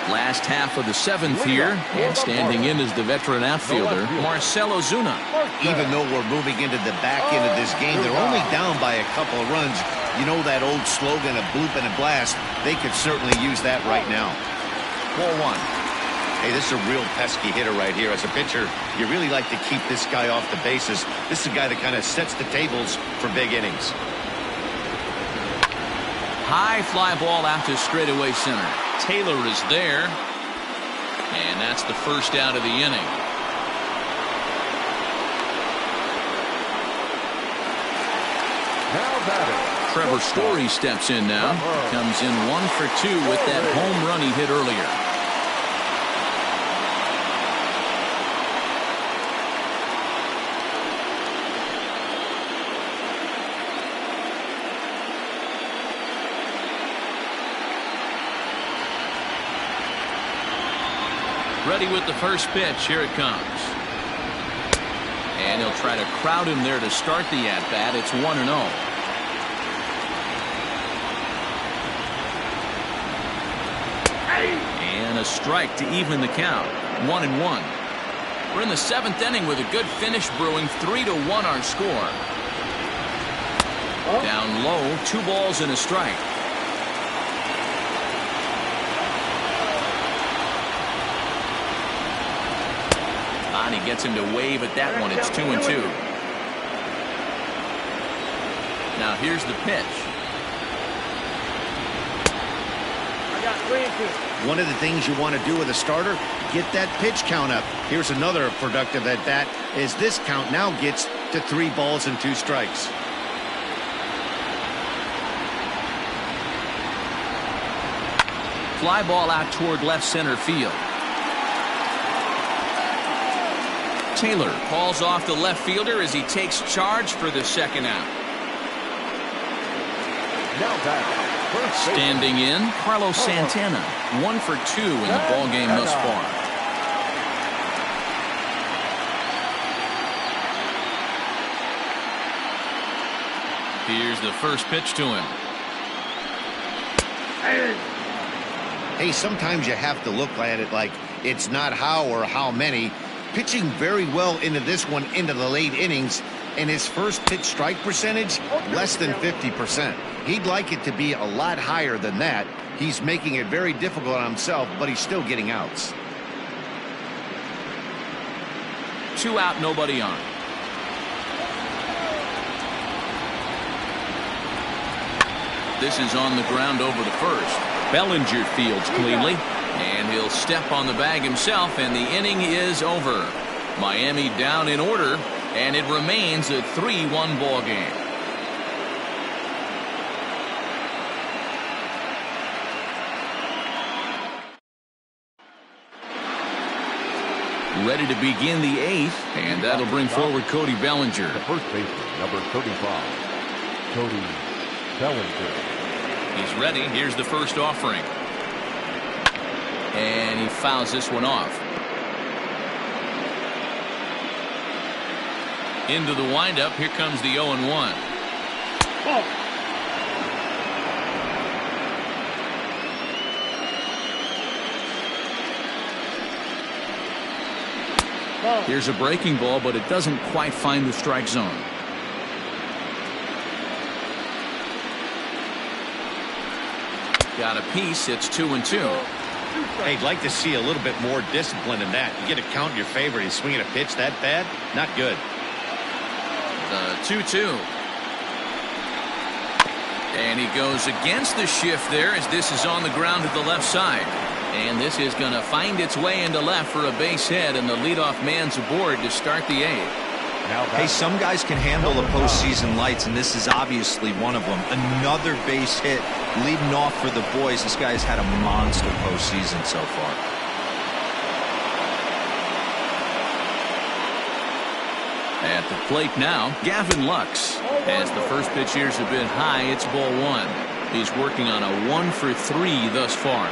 Last half of the 7th here, and standing in is the veteran outfielder, Marcell Ozuna. Even though we're moving into the back end of this game, they're only down by a couple of runs. You know that old slogan, a bloop and a blast? They could certainly use that right now. Ball 1. Hey, this is a real pesky hitter right here. As a pitcher, you really like to keep this guy off the bases. This is a guy that kind of sets the tables for big innings. High fly ball out to straightaway center. Taylor is there, and that's the first out of the inning. Trevor Story steps in now. Comes in 1 for 2 with that home run he hit earlier. Ready with the first pitch. Here it comes. And he'll try to crowd him there to start the at-bat. It's 1-0. And a strike to even the count. 1-1. We're in the 7th inning with a good finish brewing. 3-1 our score. Down low, 2 balls and a strike. He gets him to wave at that one. It's 2-2. Now here's the pitch. I got 3-2. One of the things you want to do with a starter, get that pitch count up. Here's another productive at bat, as this count now gets to 3 balls and 2 strikes. Fly ball out toward left center field. Taylor calls off the left fielder as he takes charge for the second out. Standing in, Carlos Santana. 1 for 2 in the ballgame thus far. Here's the first pitch to him. Hey, sometimes you have to look at it like It's not how or how many. Pitching very well into this one into the late innings, and his first pitch strike percentage, less than 50%. He'd like it to be a lot higher than that. He's making it very difficult on himself, but he's still getting outs. 2 out, nobody on. This is on the ground over the first. Bellinger fields cleanly, and he'll step on the bag himself, and the inning is over. Miami down in order, and it remains a 3-1 ball game. Ready to begin the 8th, and that'll bring forward Cody Bellinger. The first baseman, number 35, Cody Bellinger. He's ready. Here's the first offering. And he fouls this one off. Into the windup. Here comes the 0-1. Here's a breaking ball, but it doesn't quite find the strike zone. Got a piece. It's 2-2. Hey, I'd like to see a little bit more discipline in that. You get a count in your favor. He's swinging a pitch that bad. Not good. The 2-2. And he goes against the shift there as this is on the ground to the left side. And this is going to find its way into left for a base hit, and the leadoff man's aboard to start the 8th. Hey, some guys can handle the postseason lights, and this is obviously one of them. Another base hit leading off for the boys. This guy's had a monster postseason so far. At the plate now, Gavin Lux. As the first pitch here's a bit high, it's ball 1. He's working on a 1 for 3 thus far.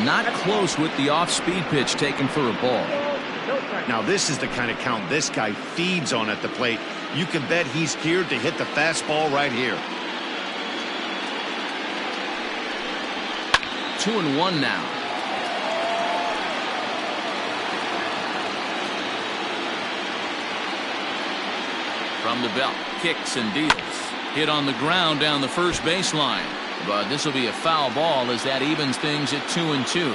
Not close with the off-speed pitch taken for a ball. Now this is the kind of count this guy feeds on at the plate. You can bet he's geared to hit the fastball right here. 2-1 now. From the belt, kicks and deals. Hit on the ground down the first baseline. But this will be a foul ball as that evens things at 2-2.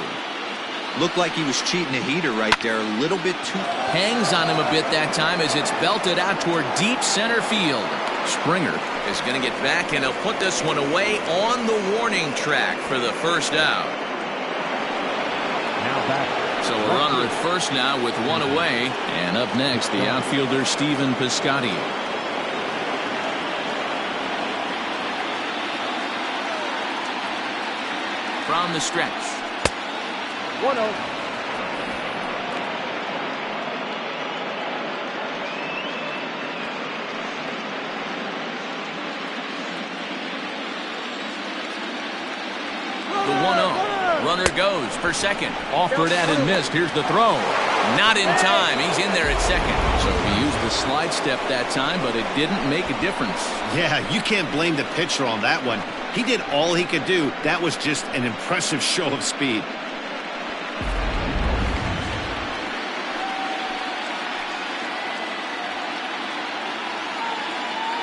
Looked like he was cheating a heater right there. A little bit too. Hangs on him a bit that time as it's belted out toward deep center field. Springer is going to get back, and he'll put this one away on the warning track for the first out. Now back. So a runner at first now with 1 away. And up next, the outfielder Stephen Piscotty. From the stretch. 1-0. The 1-0. Runner goes for second. Offered at and missed. Here's the throw. Not in time. He's in there at second. So he used the slide step that time, but it didn't make a difference. Yeah, you can't blame the pitcher on that one. He did all he could do. That was just an impressive show of speed.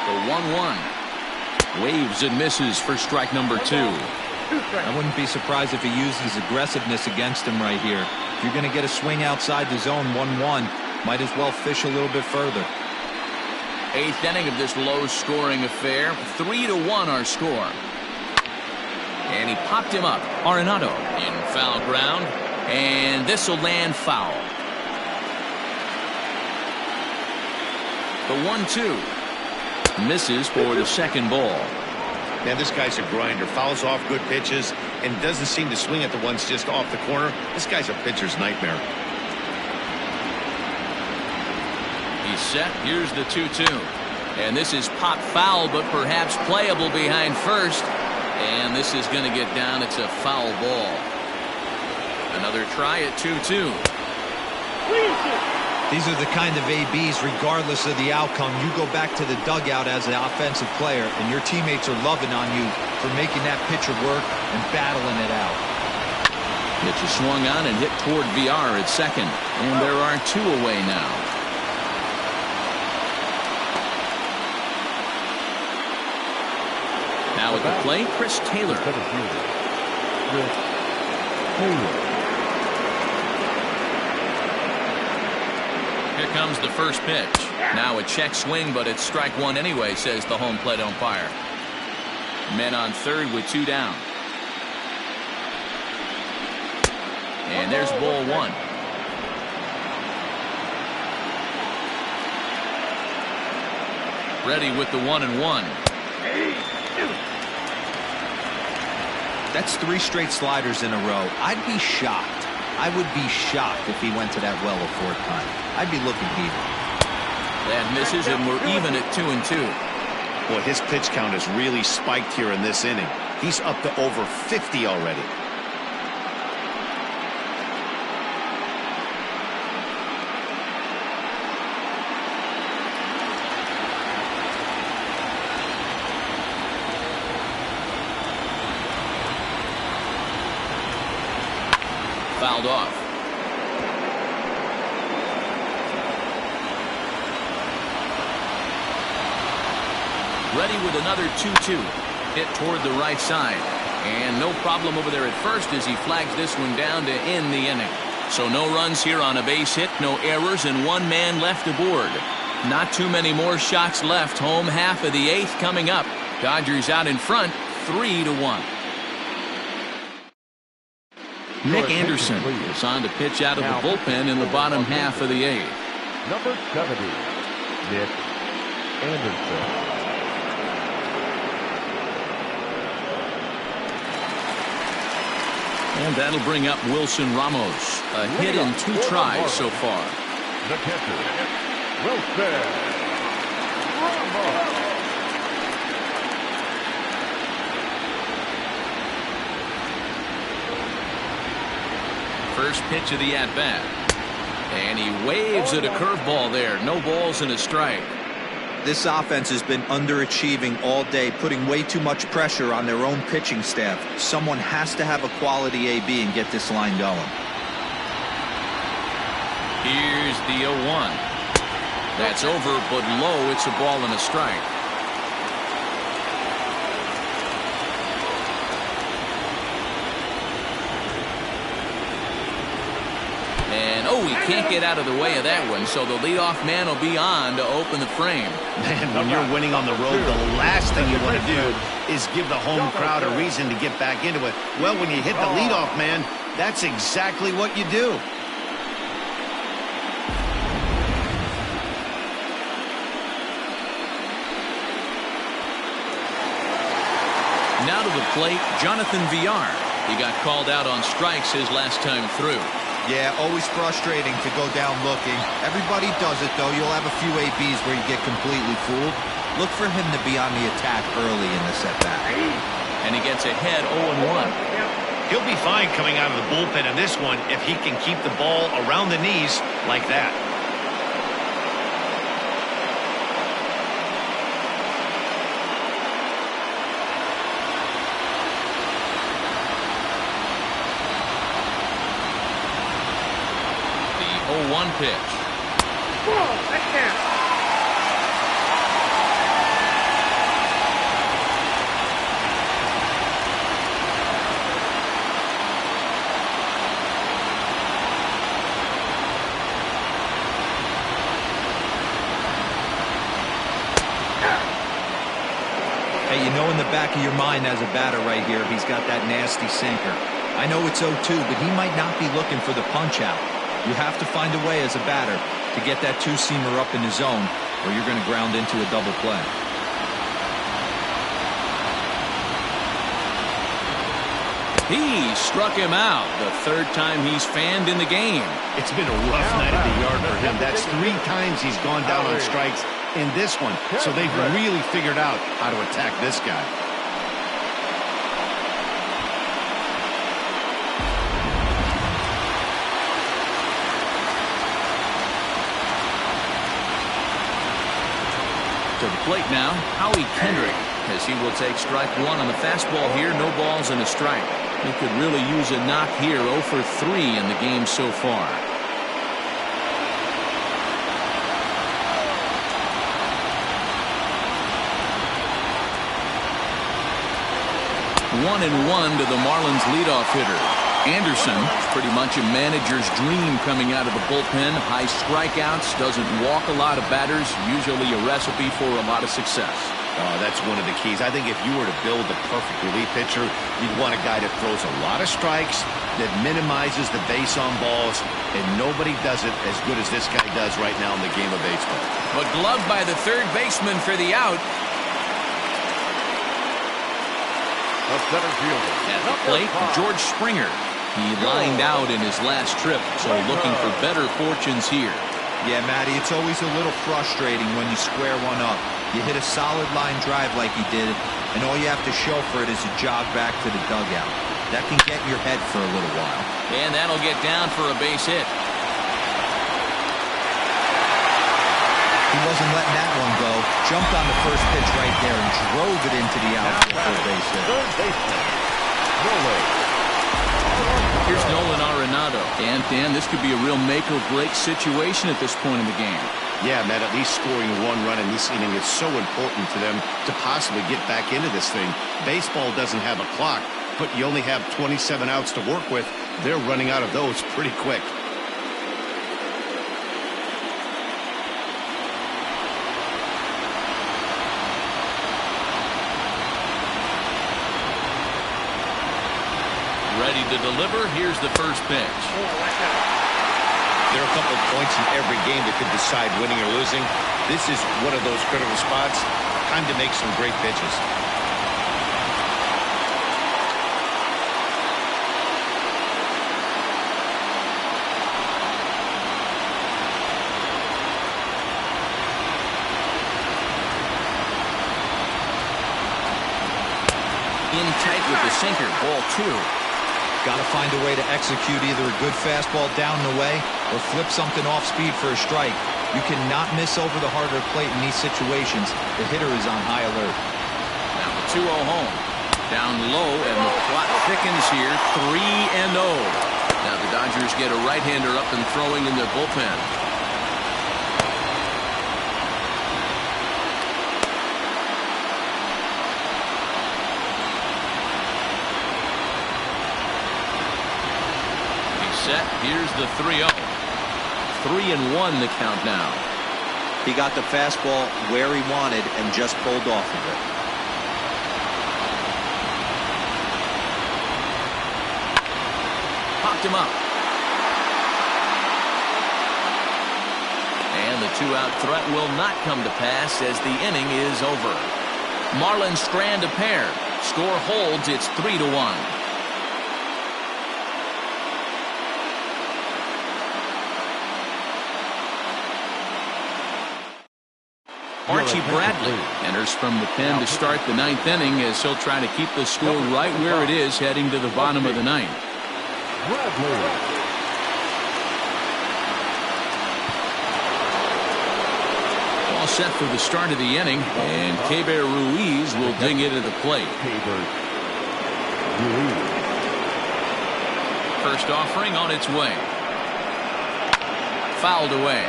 The 1-1. Waves and misses for strike number 2. I wouldn't be surprised if he used his aggressiveness against him right here. If you're going to get a swing outside the zone 1-1, might as well fish a little bit further. 8th inning of this low-scoring affair. 3-1 our score. And he popped him up. Arenado in foul ground. And this will land foul. The 1-2. Misses for the second ball. Man, this guy's a grinder. Fouls off good pitches and doesn't seem to swing at the ones just off the corner. This guy's a pitcher's nightmare. He's set. Here's the 2-2. And this is pop foul, but perhaps playable behind first. And this is going to get down. It's a foul ball. Another try at 2-2. These are the kind of ABs, regardless of the outcome. You go back to the dugout as an offensive player, and your teammates are loving on you for making that pitcher work and battling it out. Pitch is swung on and hit toward VR at second. And there are 2 away now. Now at the plate, Chris Taylor. Here comes the first pitch. Now a check swing, but it's strike 1 anyway, says the home plate umpire. Men on third with 2 down. And there's ball 1. Ready with the 1-1. That's 3 straight sliders in a row. I'd be shocked. I would be shocked if he went to that well a 4th time. I'd be looking evil. That misses, and we're even at 2-2. Boy, his pitch count has really spiked here in this inning. He's up to over 50 already. Fouled off. Ready with another 2-2. Hit toward the right side. And no problem over there at first as he flags this one down to end the inning. So no runs here on a base hit, no errors, and 1 man left aboard. Not too many more shots left. Home half of the 8th coming up. Dodgers out in front, 3-1. Nick Anderson is on to pitch out of the bullpen in the bottom half of the 8th. Number 70, Nick Anderson. And that'll bring up Wilson Ramos. A hit in 2 tries so far. The catcher, Wilson Ramos. First pitch of the at-bat. And he waves at a curveball there. No balls and a strike. This offense has been underachieving all day, putting way too much pressure on their own pitching staff. Someone has to have a quality AB and get this line going. Here's the 0-1. That's over, but low. It's a ball and a strike. And, oh, he can't get out of the way of that one, so the leadoff man will be on to open the frame. Man, when you're winning on the road, the last thing you want to do is give the home crowd a reason to get back into it. Well, when you hit the leadoff man, that's exactly what you do. Now to the plate, Jonathan Villar. He got called out on strikes his last time through. Yeah, always frustrating to go down looking. Everybody does it, though. You'll have a few ABs where you get completely fooled. Look for him to be on the attack early in the setback. And he gets ahead 0-1. He'll be fine coming out of the bullpen in this one if he can keep the ball around the knees like that. The 0-1 pitch. Hey, you know in the back of your mind as a batter right here, he's got that nasty sinker. I know it's 0-2, but he might not be looking for the punch out. You have to find a way as a batter to get that 2-seamer up in the zone, or you're going to ground into a double play. He struck him out. The 3rd time he's fanned in the game. It's been a rough night at the yard for him. That's 3 times he's gone down on strikes in this one. So they've really figured out how to attack this guy. plate now, Howie Kendrick, as he will take strike one on the fastball here. No balls and a strike. He could really use a knock here. 0 for 3 in the game so far. 1-1 to the Marlins leadoff hitter. Anderson, pretty much a manager's dream coming out of the bullpen. High strikeouts, doesn't walk a lot of batters, usually a recipe for a lot of success. That's one of the keys. I think if you were to build the perfect relief pitcher, you'd want a guy that throws a lot of strikes, that minimizes the base on balls, and nobody does it as good as this guy does right now in the game of baseball. But gloved by the third baseman for the out. The center fielder. At the plate, George Springer. He lined out in his last trip, so looking for better fortunes here. Yeah, Matty, it's always a little frustrating when you square one up. You hit a solid line drive like he did, and all you have to show for it is a jog back to the dugout. That can get in your head for a little while. And that'll get down for a base hit. He wasn't letting that one go. Jumped on the first pitch right there and drove it into the outfield for a base hit. Third baseman, Nolan. Here's Nolan Arenado. And, Dan, this could be a real make-or-break situation at this point in the game. Yeah, Matt, at least scoring one run in this inning is so important to them to possibly get back into this thing. Baseball doesn't have a clock, but you only have 27 outs to work with. They're running out of those pretty quick. Ready to deliver. Here's the first pitch. There are a couple of points in every game that could decide winning or losing. This is one of those critical spots. Time to make some great pitches. In tight with the sinker. Ball 2. Got to find a way to execute either a good fastball down and away or flip something off speed for a strike. You cannot miss over the harder plate in these situations. The hitter is on high alert. Now the 2-0 home. Down low, and the plot thickens here. 3-0. Now the Dodgers get a right-hander up and throwing in their bullpen. Set. Here's the 3-0. 3-1 the count now. He got the fastball where he wanted and just pulled off of it. Popped him up. And the 2-out threat will not come to pass as the inning is over. Marlins strand a pair. Score holds. It's 3-1. Archie Bradley enters from the pen to start the 9th inning as he'll try to keep the score right where it is heading to the bottom of the 9th. Bradley. All set for the start of the inning, and Keber Ruiz will ding into the plate. First offering on its way. Fouled away.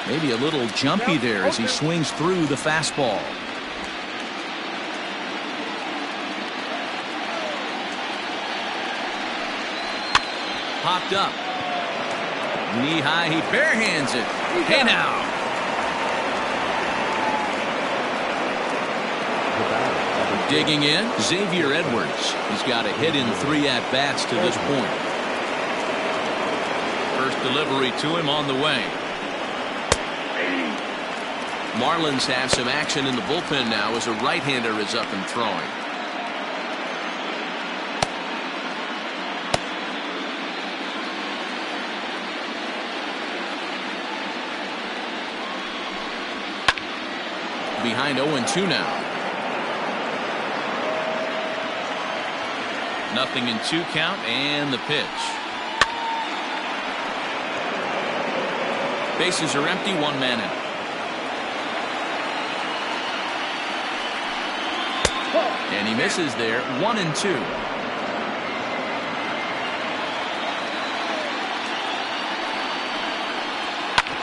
Maybe a little jumpy there as he swings through the fastball. Popped up. Knee high, he barehands it. Hey now. Digging in, Xavier Edwards. He's got a hit in 3 at-bats to this point. First delivery to him on the way. Marlins have some action in the bullpen now as a right-hander is up and throwing. Behind 0-2 now. 0-2 count and the pitch. Bases are empty, one man out. And he misses there, 1-2.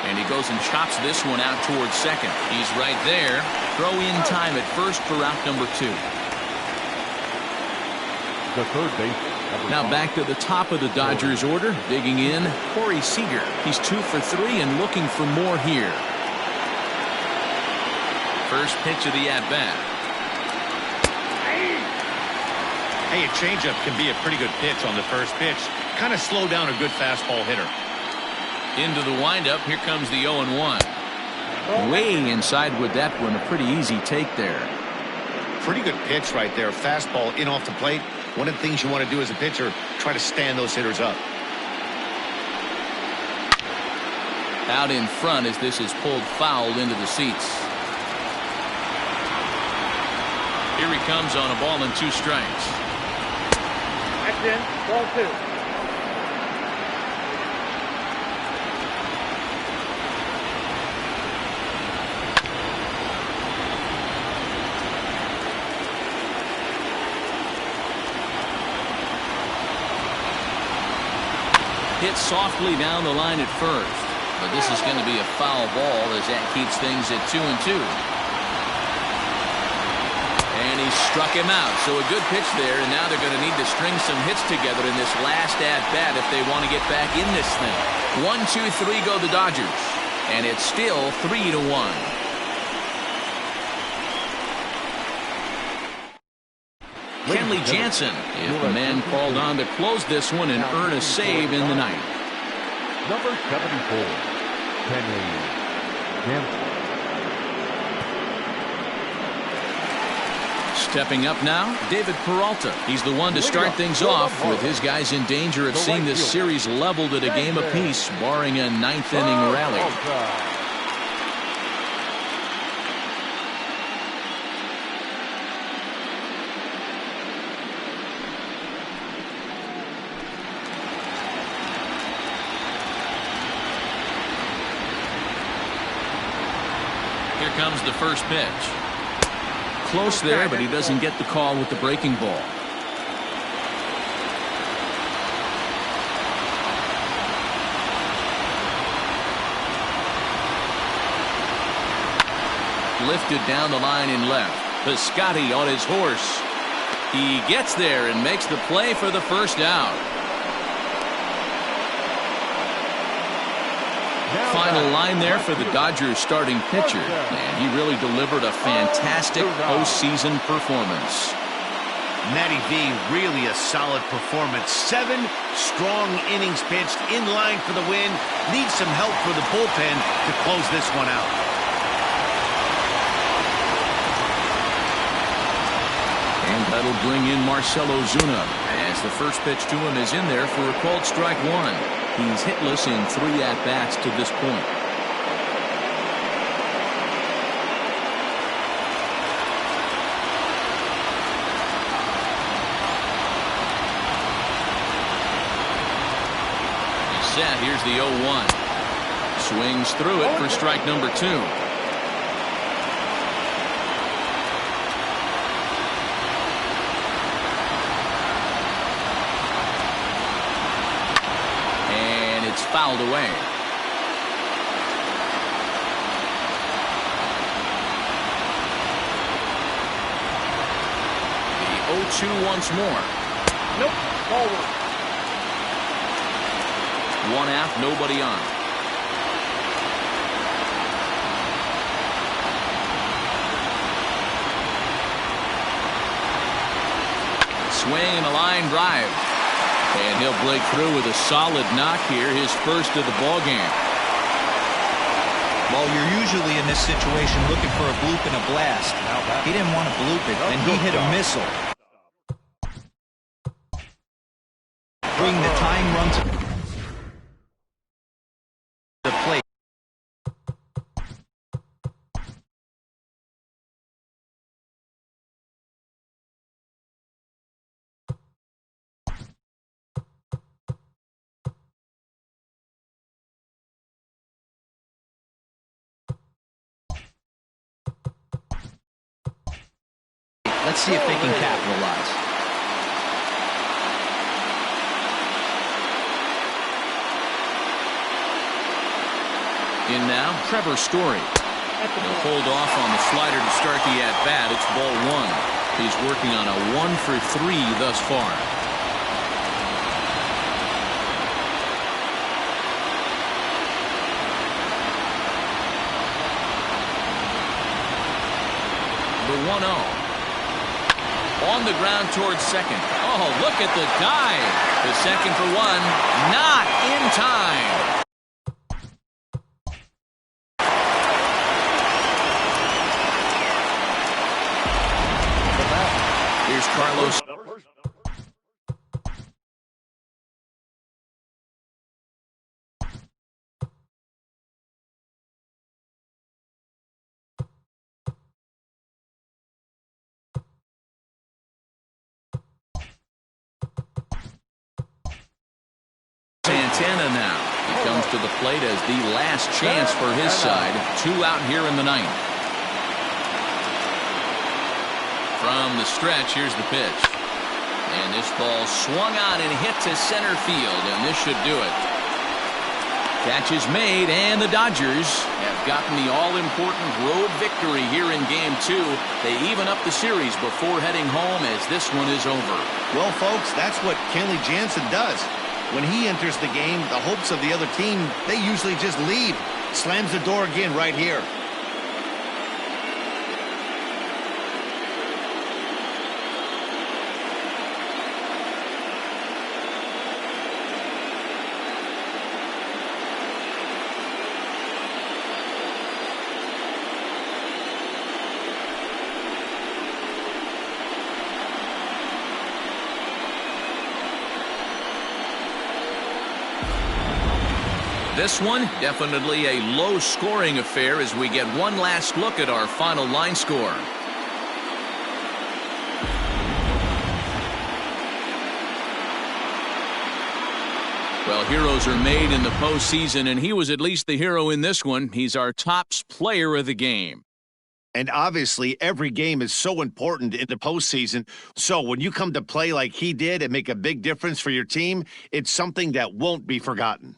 And he goes and chops this one out towards second. He's right there. Throw in time at first for out number 2. The third baseman. Now back to the top of the Dodgers order. Digging in, Corey Seager. He's 2 for 3 and looking for more here. First pitch of the at-bat. Hey, a changeup can be a pretty good pitch on the first pitch. Kind of slow down a good fastball hitter. Into the windup. Here comes the 0-1. Way inside with that one. A pretty easy take there. Pretty good pitch right there. Fastball in off the plate. One of the things you want to do as a pitcher, try to stand those hitters up. Out in front as this is pulled foul into the seats. Here he comes on a ball and 2 strikes. That's in. Ball 2. Hit softly down the line at first. But this is going to be a foul ball as that keeps things at 2-2. And he struck him out. So a good pitch there, and now they're going to need to string some hits together in this last at-bat if they want to get back in this thing. 1, 2, 3 go the Dodgers. And it's still 3-1. Kenley Jansen is the man called on to close this one and earn a save in the ninth. Number 74, Kenley Jansen. Stepping up now, David Peralta. He's the one to start things off with his guys in danger of seeing this series leveled at a game apiece, barring a ninth-inning rally. Here comes the first pitch. Close there, but he doesn't get the call with the breaking ball. Lifted down the line in left. Piscotty on his horse. He gets there and makes the play for the first out. Final line there for the Dodgers starting pitcher, and he really delivered a fantastic postseason performance. Matty V, really a solid performance. 7 strong innings pitched, in line for the win. Needs some help for the bullpen to close this one out. And that'll bring in Marcell Ozuna as the first pitch to him is in there for a called strike 1. He's hitless in 3 at-bats to this point. He's set. Here's the 0-1. Swings through it for strike number 2. Fouled away. The 0-2 once more. Nope. Ball 1. 1 out, nobody on. Swing and a line drive. And he'll break through with a solid knock here, his first of the ball game. Well, you're usually in this situation looking for a bloop and a blast. He didn't want to bloop it, and he hit a missile. Bring the tying run to the plate. Let's see if they can capitalize. In now, Trevor Story. He'll hold off on the slider to start the at-bat. It's ball one. He's working on a 1-for-3 thus far. The 1-0. On the ground towards second. Oh, look at the dive. The second for one. Not in time. Here's Carlos. Santana now. He comes to the plate as the last chance for his side. 2 out here in the ninth. From the stretch, here's the pitch. And this ball swung on and hit to center field, and this should do it. Catch is made, and the Dodgers have gotten the all-important road victory here in Game 2. They even up the series before heading home as this one is over. Well, folks, that's what Kenley Jansen does. When he enters the game, the hopes of the other team, they usually just leave. Slams the door again right here. This one, definitely a low-scoring affair as we get one last look at our final line score. Well, heroes are made in the postseason, and he was at least the hero in this one. He's our top player of the game. And obviously, every game is so important in the postseason. So when you come to play like he did and make a big difference for your team, it's something that won't be forgotten.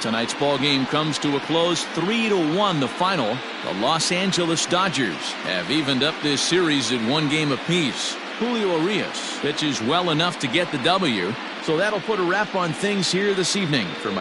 Tonight's ball game comes to a close, 3-1 the final. The Los Angeles Dodgers have evened up this series at 1 game apiece. Julio Urias pitches well enough to get the W, so that'll put a wrap on things here this evening. For